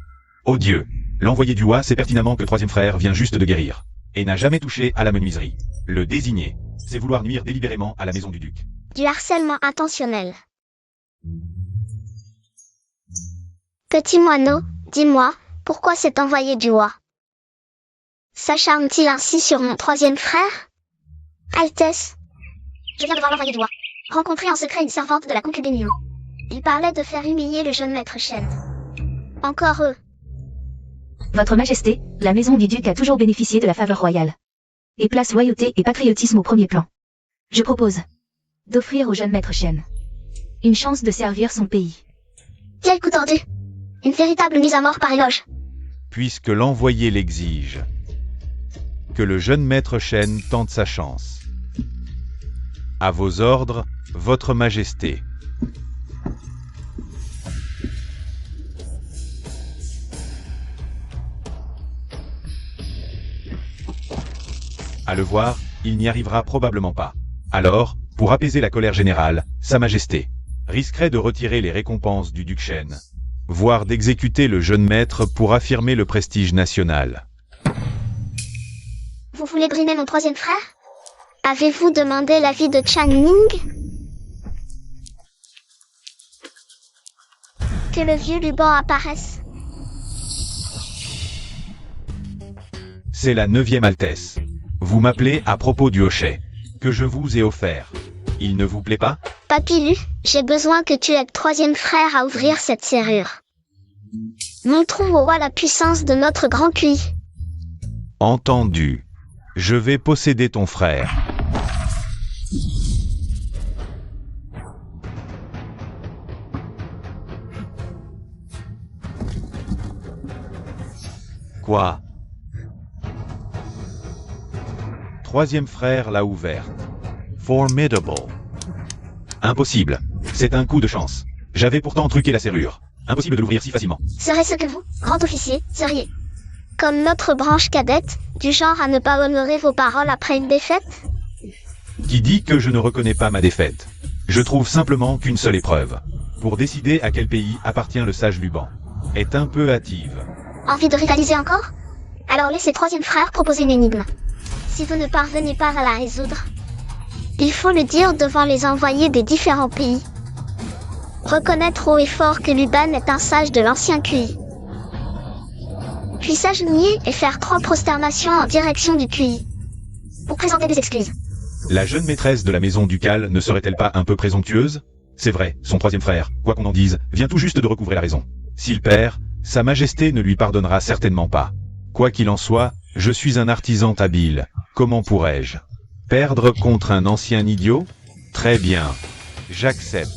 Oh Dieu, l'envoyé du roi sait pertinemment que le troisième frère vient juste de guérir, et n'a jamais touché à la menuiserie. Le désigner, c'est vouloir nuire délibérément à la maison du duc. Du harcèlement intentionnel. Petit moineau, dis-moi, pourquoi cet envoyé du roi s'acharne-t-il ainsi sur mon troisième frère? Altesse, je viens de voir l'envoyé du roi. Rencontrer en secret une servante de la concubine Liu. Il parlait de faire humilier le jeune maître Shen. Encore eux. Votre Majesté, la maison du duc a toujours bénéficié de la faveur royale. Et place loyauté et patriotisme au premier plan. Je propose d'offrir au jeune maître Shen une chance de servir son pays. Quel coup tordu! Une véritable mise à mort par éloge. Puisque l'envoyé l'exige, que le jeune maître Shen tente sa chance. À vos ordres, Votre Majesté. À le voir, il n'y arrivera probablement pas. Alors, pour apaiser la colère générale, Sa Majesté risquerait de retirer les récompenses du duc Shen, voire d'exécuter le jeune maître pour affirmer le prestige national. Vous voulez brimer mon troisième frère? Avez-vous demandé l'avis de Chan Ning? Que le vieux Luban apparaisse. C'est la 9e Altesse. Vous m'appelez à propos du hochet que je vous ai offert. Il ne vous plaît pas? Papilu, j'ai besoin que tu aides troisième frère à ouvrir cette serrure. Montrons au roi la puissance de notre grand QI. Entendu. Je vais posséder ton frère. Quoi? Troisième frère l'a ouverte. Formidable. Impossible. C'est un coup de chance. J'avais pourtant truqué la serrure. Impossible de l'ouvrir si facilement. Serait-ce que vous, grand officier, seriez, comme notre branche cadette, du genre à ne pas honorer vos paroles après une défaite? Qui dit que je ne reconnais pas ma défaite? Je trouve simplement qu'une seule épreuve, pour décider à quel pays appartient le sage Luban, est un peu hâtive. Envie de rivaliser encore? Alors laissez troisième frère proposer une énigme. Si vous ne parvenez pas à la résoudre, il faut le dire devant les envoyés des différents pays. Reconnaître haut et fort que Luban est un sage de l'ancien QI. Puis s'agenouiller et faire 3 prosternations en direction du QI. Pour présenter des excuses. La jeune maîtresse de la maison ducale ne serait-elle pas un peu présomptueuse? C'est vrai, son troisième frère, quoi qu'on en dise, vient tout juste de recouvrer la raison. S'il perd, Sa Majesté ne lui pardonnera certainement pas. Quoi qu'il en soit, je suis un artisan habile. Comment pourrais-je perdre contre un ancien idiot? Très bien. J'accepte.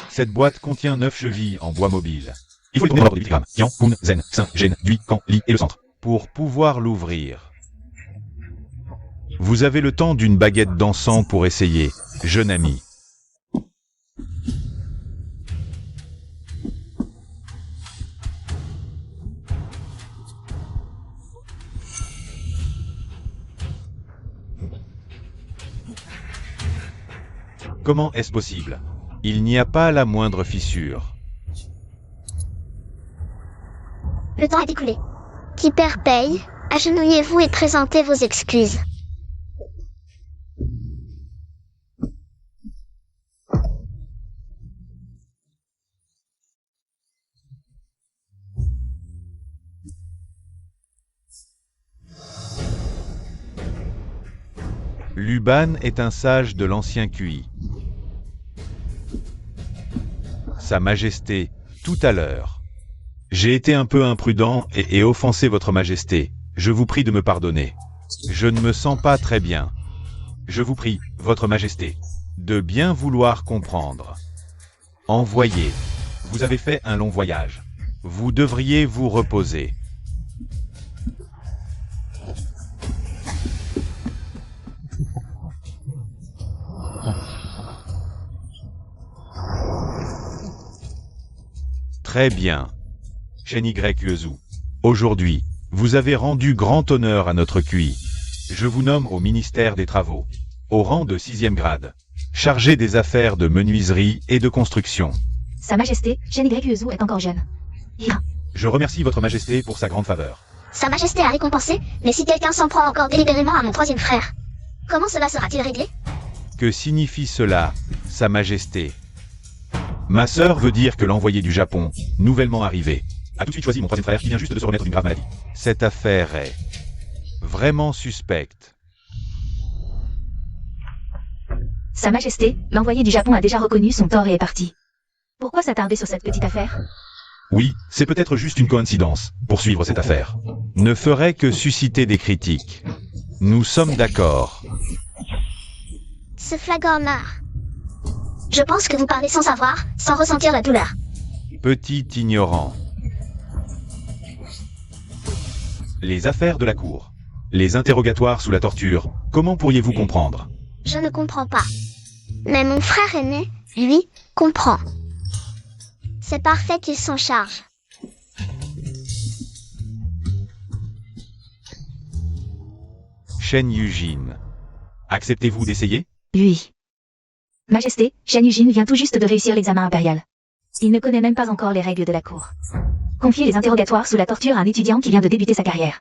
Cette boîte contient 9 chevilles en bois mobile. Il faut les tourner dans l'ordre des pictogrammes. Tian, Kun, Zen, Xin, Gen, Dui, Kan, Li et le centre. Pour pouvoir l'ouvrir. Vous avez le temps d'une baguette d'encens pour essayer, jeune ami. Comment est-ce possible? Il n'y a pas la moindre fissure. Le temps est écoulé. Qui perd paye, agenouillez-vous et présentez vos excuses. Luban est un sage de l'ancien QI. Sa Majesté, tout à l'heure. J'ai été un peu imprudent et offensé votre Majesté. Je vous prie de me pardonner. Je ne me sens pas très bien. Je vous prie, votre Majesté, de bien vouloir comprendre. Envoyez. Vous avez fait un long voyage. Vous devriez vous reposer. Très bien. Shen Yuezu. Aujourd'hui, vous avez rendu grand honneur à notre QI. Je vous nomme au ministère des Travaux, au rang de 6e grade, chargé des affaires de menuiserie et de construction. Sa Majesté, Shen Yuezu est encore jeune. Ira. Je remercie votre Majesté pour sa grande faveur. Sa Majesté a récompensé, mais si quelqu'un s'en prend encore délibérément à mon 3e frère, comment cela sera-t-il réglé? Que signifie cela, Sa Majesté? Ma sœur veut dire que l'envoyé du Japon, nouvellement arrivé, a tout de suite choisi mon 3e frère qui vient juste de se remettre d'une grave maladie. Cette affaire est vraiment suspecte. Sa Majesté, l'envoyé du Japon a déjà reconnu son tort et est parti. Pourquoi s'attarder sur cette petite affaire? Oui, c'est peut-être juste une coïncidence, poursuivre cette affaire. Ne ferait que susciter des critiques. Nous sommes d'accord. Ce flagon meurt. Je pense que vous parlez sans savoir, sans ressentir la douleur. Petit ignorant. Les affaires de la cour. Les interrogatoires sous la torture. Comment pourriez-vous comprendre? Je ne comprends pas. Mais mon frère aîné, lui, comprend. C'est parfait qu'il s'en charge. Shen Yujin. Acceptez-vous d'essayer? Oui. Majesté, Shen Yujin vient tout juste de réussir l'examen impérial. Il ne connaît même pas encore les règles de la cour. Confier les interrogatoires sous la torture à un étudiant qui vient de débuter sa carrière.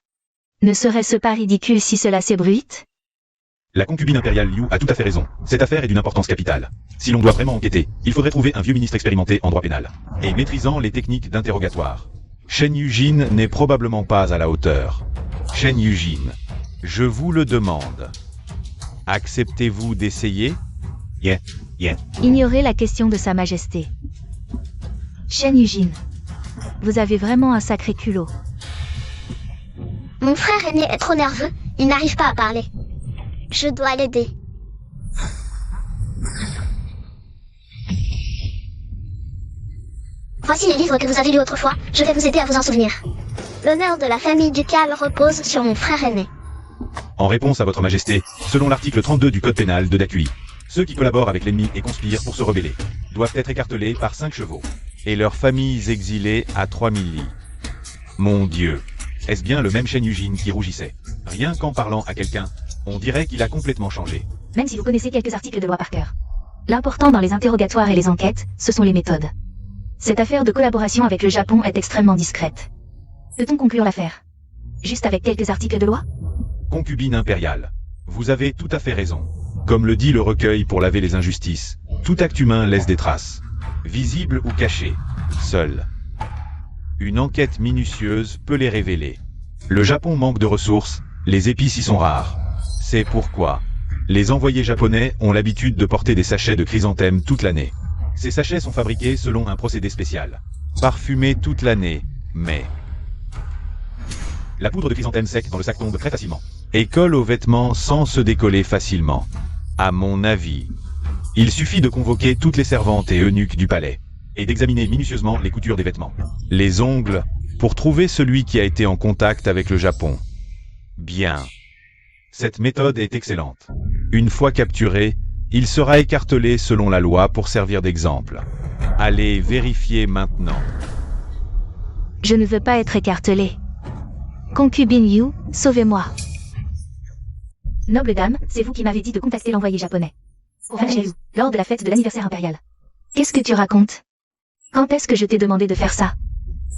Ne serait-ce pas ridicule si cela s'ébruite? La concubine impériale Liu a tout à fait raison. Cette affaire est d'une importance capitale. Si l'on doit vraiment enquêter, il faudrait trouver un vieux ministre expérimenté en droit pénal et maîtrisant les techniques d'interrogatoire. Shen Yujin n'est probablement pas à la hauteur. Shen Yujin, je vous le demande. Acceptez-vous d'essayer? Yeah. Ignorez la question de Sa Majesté. Shen Yujin, vous avez vraiment un sacré culot. Mon frère aîné est trop nerveux, il n'arrive pas à parler. Je dois l'aider. Voici les livres que vous avez lus autrefois, je vais vous aider à vous en souvenir. L'honneur de la famille ducale repose sur mon frère aîné. En réponse à votre Majesté, selon l'article 32 du Code pénal de Dakui, ceux qui collaborent avec l'ennemi et conspirent pour se rebeller doivent être écartelés par 5 chevaux, et leurs familles exilées à 3000 lits. Mon Dieu, est-ce bien le même Shen Yujin qui rougissait? Rien qu'en parlant à quelqu'un, on dirait qu'il a complètement changé. Même si vous connaissez quelques articles de loi par cœur. L'important dans les interrogatoires et les enquêtes, ce sont les méthodes. Cette affaire de collaboration avec le Japon est extrêmement discrète. Peut-on conclure l'affaire juste avec quelques articles de loi? Concubine impériale, vous avez tout à fait raison. Comme le dit le recueil pour laver les injustices, tout acte humain laisse des traces, visibles ou cachées, seules. Une enquête minutieuse peut les révéler. Le Japon manque de ressources, les épices y sont rares. C'est pourquoi les envoyés japonais ont l'habitude de porter des sachets de chrysanthème toute l'année. Ces sachets sont fabriqués selon un procédé spécial. Parfumés toute l'année, mais la poudre de chrysanthème sec dans le sac tombe très facilement et colle aux vêtements sans se décoller facilement. À mon avis, il suffit de convoquer toutes les servantes et eunuques du palais et d'examiner minutieusement les coutures des vêtements, les ongles, pour trouver celui qui a été en contact avec le Japon. Bien. Cette méthode est excellente. Une fois capturé, il sera écartelé selon la loi pour servir d'exemple. Allez vérifier maintenant. Je ne veux pas être écartelé. Concubine Yu, sauvez-moi. Noble dame, c'est vous qui m'avez dit de contacter l'envoyé japonais. Pour faire chez vous, lors de la fête de l'anniversaire impérial. Qu'est-ce que tu racontes? Quand est-ce que je t'ai demandé de faire ça?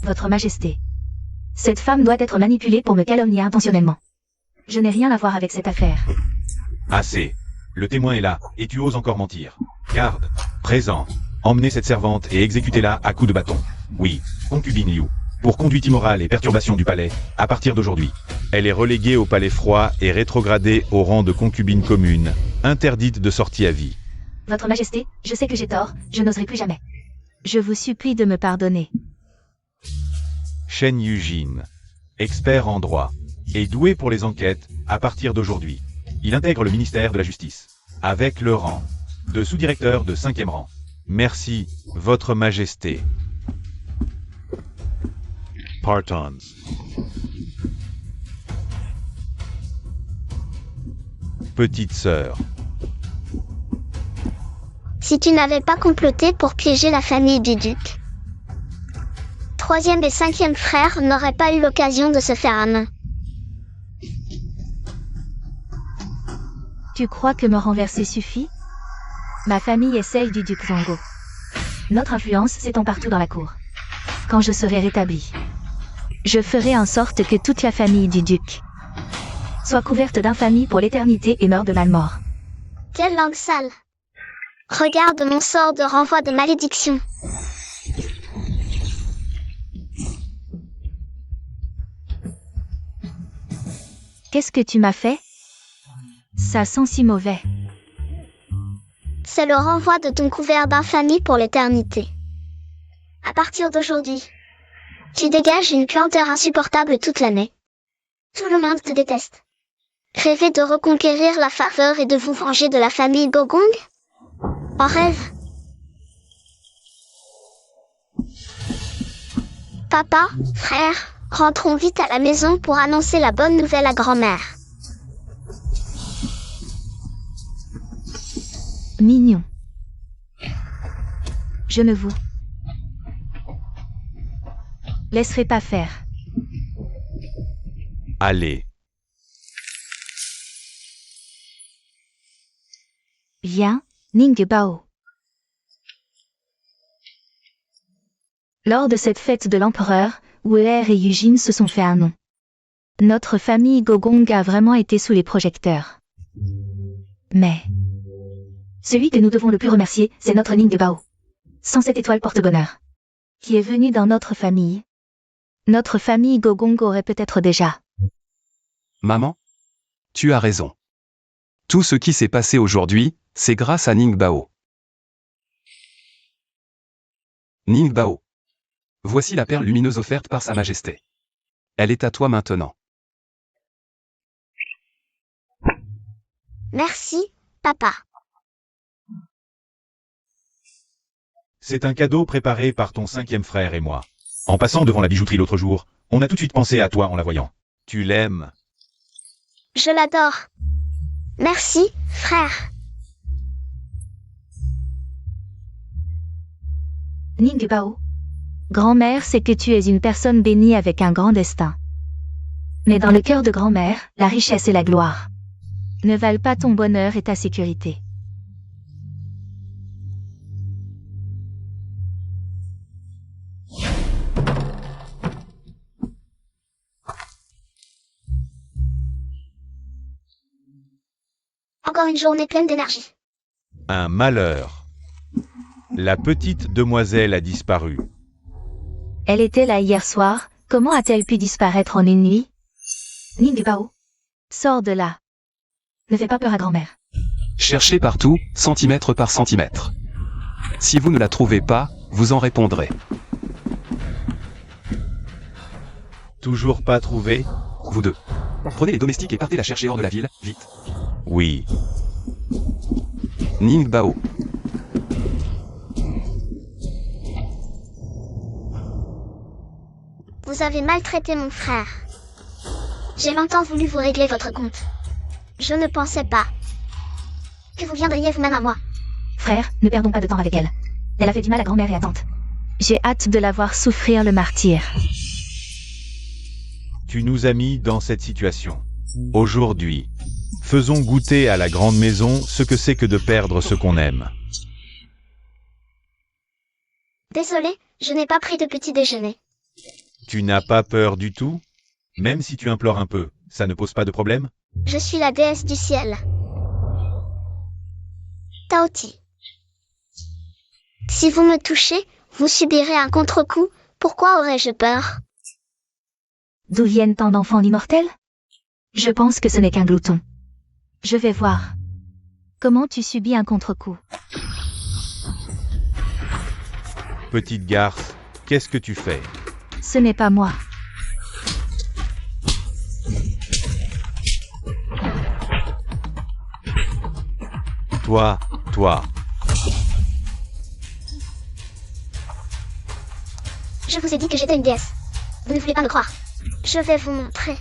Votre Majesté. Cette femme doit être manipulée pour me calomnier intentionnellement. Je n'ai rien à voir avec cette affaire. Assez. Le témoin est là, et tu oses encore mentir. Garde. Présent. Emmenez cette servante et exécutez-la à coups de bâton. Oui, concubine Liu. Pour conduite immorale et perturbation du palais, à partir d'aujourd'hui. Elle est reléguée au palais froid et rétrogradée au rang de concubine commune, interdite de sortie à vie. Votre Majesté, je sais que j'ai tort, je n'oserai plus jamais. Je vous supplie de me pardonner. Shen Yujin, expert en droit, est doué pour les enquêtes à partir d'aujourd'hui. Il intègre le ministère de la Justice, avec le rang de sous-directeur de 5e rang. Merci, Votre Majesté. Partons. Petite sœur. Si tu n'avais pas comploté pour piéger la famille du duc, 3e et 5e frères n'auraient pas eu l'occasion de se faire à main. Tu crois que me renverser suffit? Ma famille est celle du duc Zango. Notre influence s'étend partout dans la cour. Quand je serai rétabli, je ferai en sorte que toute la famille du duc soit couverte d'infamie pour l'éternité et meure de malmort. Quelle langue sale! Regarde mon sort de renvoi de malédiction. Qu'est-ce que tu m'as fait? Ça sent si mauvais. C'est le renvoi de ton couvert d'infamie pour l'éternité. À partir d'aujourd'hui, tu dégages une puanteur insupportable toute l'année. Tout le monde te déteste. Rêvez de reconquérir la faveur et de vous venger de la famille Gogong? En rêve. Papa, frère, rentrons vite à la maison pour annoncer la bonne nouvelle à grand-mère. Mignon. Je ne vous laisserai pas faire. Allez. Viens, Ningbao. Lors de cette fête de l'empereur, Weir et Yujin se sont fait un nom. Notre famille Gogong a vraiment été sous les projecteurs. Mais celui que nous devons le plus remercier, c'est notre Ningbao. 107 étoiles porte-bonheur. Qui est venu dans notre famille. Notre famille Gogong aurait peut-être déjà. Maman? Tu as raison. Tout ce qui s'est passé aujourd'hui, c'est grâce à Ningbao. Ningbao. Voici la perle lumineuse offerte par Sa Majesté. Elle est à toi maintenant. Merci, papa. C'est un cadeau préparé par ton 5e frère et moi. En passant devant la bijouterie l'autre jour, on a tout de suite pensé à toi en la voyant. Tu l'aimes. Je l'adore. Merci, frère. Ningbao. Grand-mère sait que tu es une personne bénie avec un grand destin. Mais dans le cœur de grand-mère, la richesse et la gloire ne valent pas ton bonheur et ta sécurité. Encore une journée pleine d'énergie. Un malheur. La petite demoiselle a disparu. Elle était là hier soir, comment a-t-elle pu disparaître en une nuit? Ningbao. Sors de là. Ne fais pas peur à grand-mère. Cherchez partout, centimètre par centimètre. Si vous ne la trouvez pas, vous en répondrez. Toujours pas trouvé? Vous deux. Prenez les domestiques et partez la chercher hors de la ville, vite. Oui. Ningbao. Vous avez maltraité mon frère. J'ai longtemps voulu vous régler votre compte. Je ne pensais pas que vous viendriez vous-même à moi. Frère, ne perdons pas de temps avec elle. Elle a fait du mal à grand-mère et à tante. J'ai hâte de la voir souffrir le martyre. Tu nous as mis dans cette situation. Aujourd'hui, faisons goûter à la grande maison ce que c'est que de perdre ce qu'on aime. Désolé, je n'ai pas pris de petit déjeuner. Tu n'as pas peur du tout? Même si tu implores un peu, ça ne pose pas de problème? Je suis la déesse du ciel. Taoti. Si vous me touchez, vous subirez un contre-coup. Pourquoi aurais-je peur? D'où viennent tant d'enfants immortels? Je pense que ce n'est qu'un glouton. Je vais voir. Comment tu subis un contre-coup? Petite garce, qu'est-ce que tu fais? Ce n'est pas moi. Toi. Je vous ai dit que j'étais une déesse. Vous ne voulez pas me croire. Je vais vous montrer.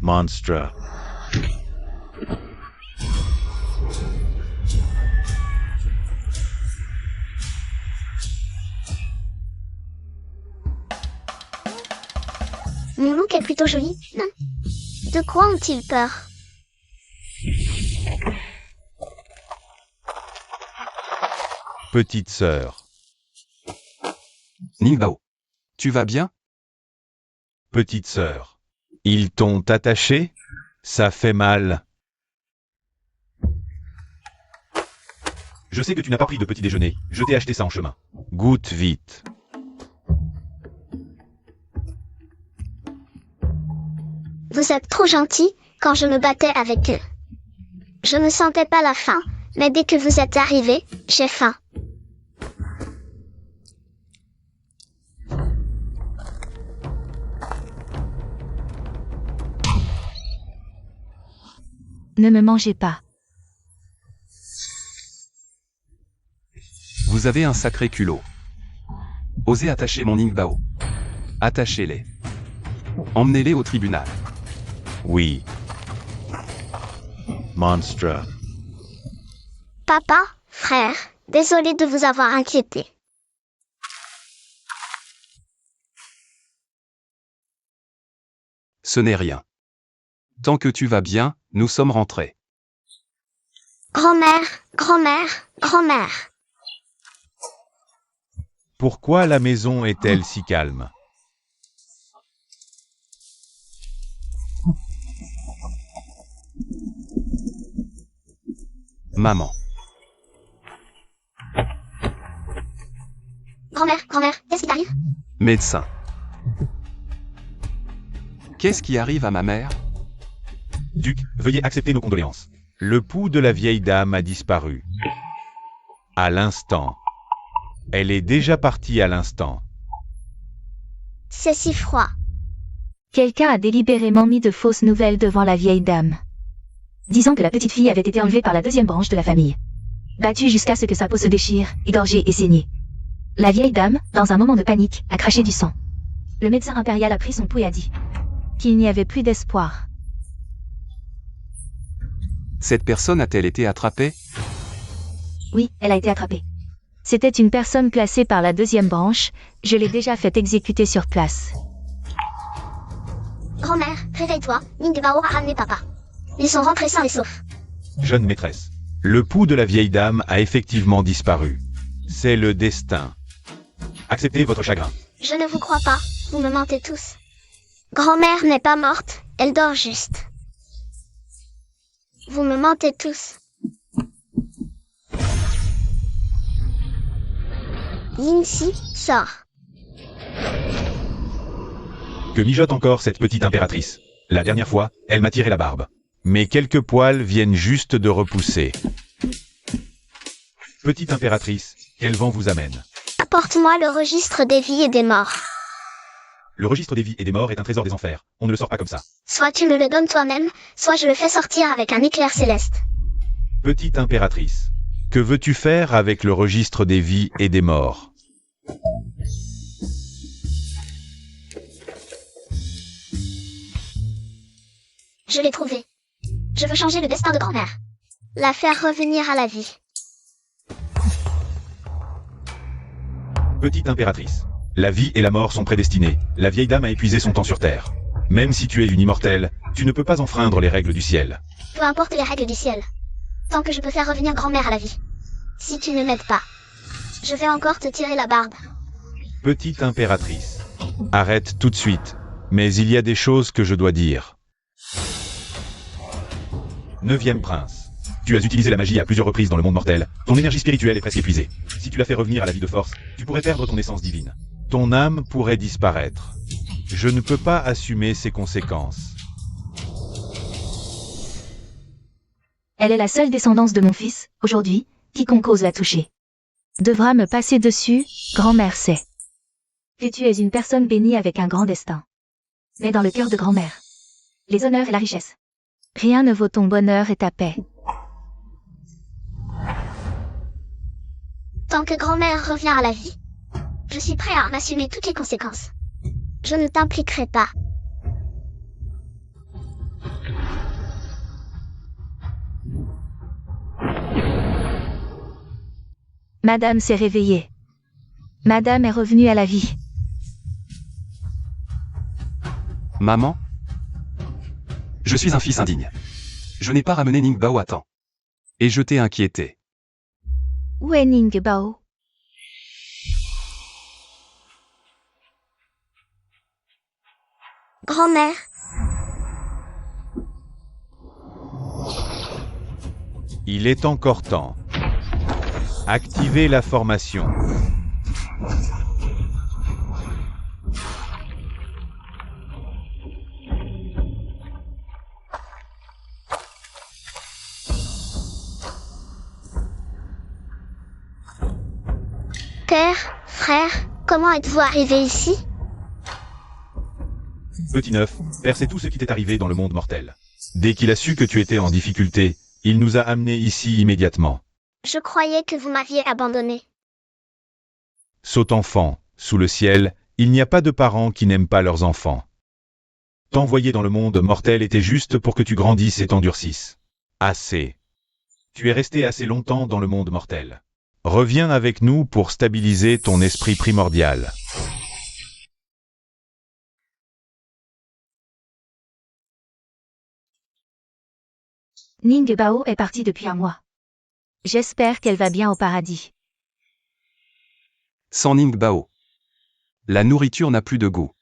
Monstre. Mon look est plutôt joli, non? De quoi ont-ils peur? Petite sœur. Ningbao. Tu vas bien? Petite sœur. Ils t'ont attaché? Ça fait mal. Je sais que tu n'as pas pris de petit déjeuner. Je t'ai acheté ça en chemin. Goûte vite. Vous êtes trop gentil quand je me battais avec eux. Je ne sentais pas la faim, mais dès que vous êtes arrivé, j'ai faim. Ne me mangez pas. Vous avez un sacré culot. Osez attacher mon Ningbao. Attachez-les. Emmenez-les au tribunal. Oui. Monstre. Papa, frère, désolé de vous avoir inquiété. Ce n'est rien. Tant que tu vas bien, nous sommes rentrés. Grand-mère, grand-mère, grand-mère. Pourquoi la maison est-elle si calme? Maman. Grand-mère, grand-mère, qu'est-ce qui t'arrive? Médecin. Qu'est-ce qui arrive à ma mère? Duc, veuillez accepter nos condoléances. Le pouls de la vieille dame a disparu. À l'instant. Elle est déjà partie à l'instant. C'est si froid. Quelqu'un a délibérément mis de fausses nouvelles devant la vieille dame. Disant que la petite fille avait été enlevée par la deuxième branche de la famille. Battue jusqu'à ce que sa peau se déchire, égorgée et saignée. La vieille dame, dans un moment de panique, a craché du sang. Le médecin impérial a pris son pouls et a dit qu'il n'y avait plus d'espoir. Cette personne a-t-elle été attrapée? Oui, elle a été attrapée. C'était une personne placée par la deuxième branche, je l'ai déjà fait exécuter sur place. Grand-mère, réveille-toi, Ningbao a ramené papa. Ils sont rentrés sains et saufs. Jeune maîtresse. Le pouls de la vieille dame a effectivement disparu. C'est le destin. Acceptez votre chagrin. Je ne vous crois pas, vous me mentez tous. Grand-mère n'est pas morte, elle dort juste. Vous me mentez tous. Yinxi, sort. Que mijote encore cette petite impératrice? La dernière fois, elle m'a tiré la barbe. Mais quelques poils viennent juste de repousser. Petite impératrice, quel vent vous amène? Apporte-moi le registre des vies et des morts. Le registre des vies et des morts est un trésor des enfers. On ne le sort pas comme ça. Soit tu me le donnes toi-même, soit je le fais sortir avec un éclair céleste. Petite impératrice. Que veux-tu faire avec le registre des vies et des morts? Je l'ai trouvé. Je veux changer le destin de grand-mère. La faire revenir à la vie. Petite impératrice. La vie et la mort sont prédestinées. La vieille dame a épuisé son temps sur Terre. Même si tu es une immortelle, tu ne peux pas enfreindre les règles du ciel. Peu importe les règles du ciel. Tant que je peux faire revenir grand-mère à la vie. Si tu ne m'aides pas, je vais encore te tirer la barbe. Petite impératrice. Arrête tout de suite. Mais il y a des choses que je dois dire. 9e prince. Tu as utilisé la magie à plusieurs reprises dans le monde mortel. Ton énergie spirituelle est presque épuisée. Si tu la fais revenir à la vie de force, tu pourrais perdre ton essence divine. Ton âme pourrait disparaître. Je ne peux pas assumer ces conséquences. Elle est la seule descendance de mon fils, aujourd'hui, quiconque ose la toucher devra me passer dessus, grand-mère sait que tu es une personne bénie avec un grand destin. Mais dans le cœur de grand-mère, les honneurs et la richesse, rien ne vaut ton bonheur et ta paix. Tant que grand-mère revient à la vie, je suis prêt à en assumer toutes les conséquences. Je ne t'impliquerai pas. Madame s'est réveillée. Madame est revenue à la vie. Maman? Je suis un fils indigne. Je n'ai pas ramené Ning Bao à temps. Et je t'ai inquiété. Où est Ning Bao? Grand-mère, Il est encore temps. Activez la formation. père, frère, comment êtes-vous arrivé ici? Petit neuf, Père sait tout ce qui t'est arrivé dans le monde mortel. Dès qu'il a su que tu étais en difficulté, il nous a amenés ici immédiatement. Je croyais que vous m'aviez abandonné. Saute enfant, sous le ciel, il n'y a pas de parents qui n'aiment pas leurs enfants. T'envoyer dans le monde mortel était juste pour que tu grandisses et t'endurcisses. Assez. Tu es resté assez longtemps dans le monde mortel. Reviens avec nous pour stabiliser ton esprit primordial. Ning Bao est partie depuis un mois. J'espère qu'elle va bien au paradis. Sans Ning Bao. La nourriture n'a plus de goût.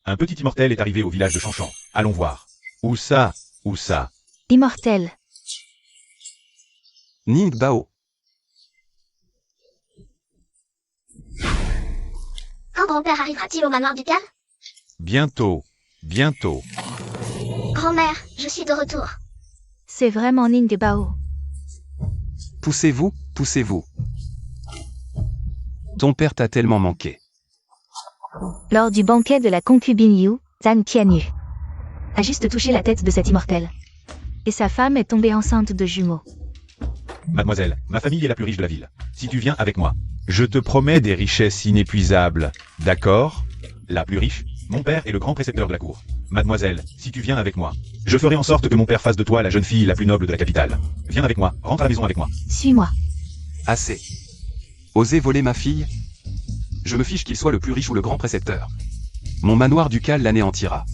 Un petit immortel est arrivé au village de Chanchan. Allons voir. Où ça? Où ça? Immortel. Ning Bao. Quand grand-père arrivera-t-il au manoir du calme? Bientôt. Bientôt. Grand-mère, je suis de retour. C'est vraiment Ning Bao. Poussez-vous, poussez-vous. Ton père t'a tellement manqué. Lors du banquet de la concubine Yu, Zhang Tianyu a juste touché la tête de cet immortel. Et sa femme est tombée enceinte de jumeaux. Mademoiselle, ma famille est la plus riche de la ville. Si tu viens avec moi. Je te promets des richesses inépuisables, d'accord? La plus riche? Mon père est le grand précepteur de la cour. Mademoiselle, si tu viens avec moi, je ferai en sorte que mon père fasse de toi la jeune fille la plus noble de la capitale. Viens avec moi, rentre à la maison avec moi. Suis-moi. Assez. Osez voler ma fille? Je me fiche qu'il soit le plus riche ou le grand précepteur. Mon manoir ducal l'anéantira.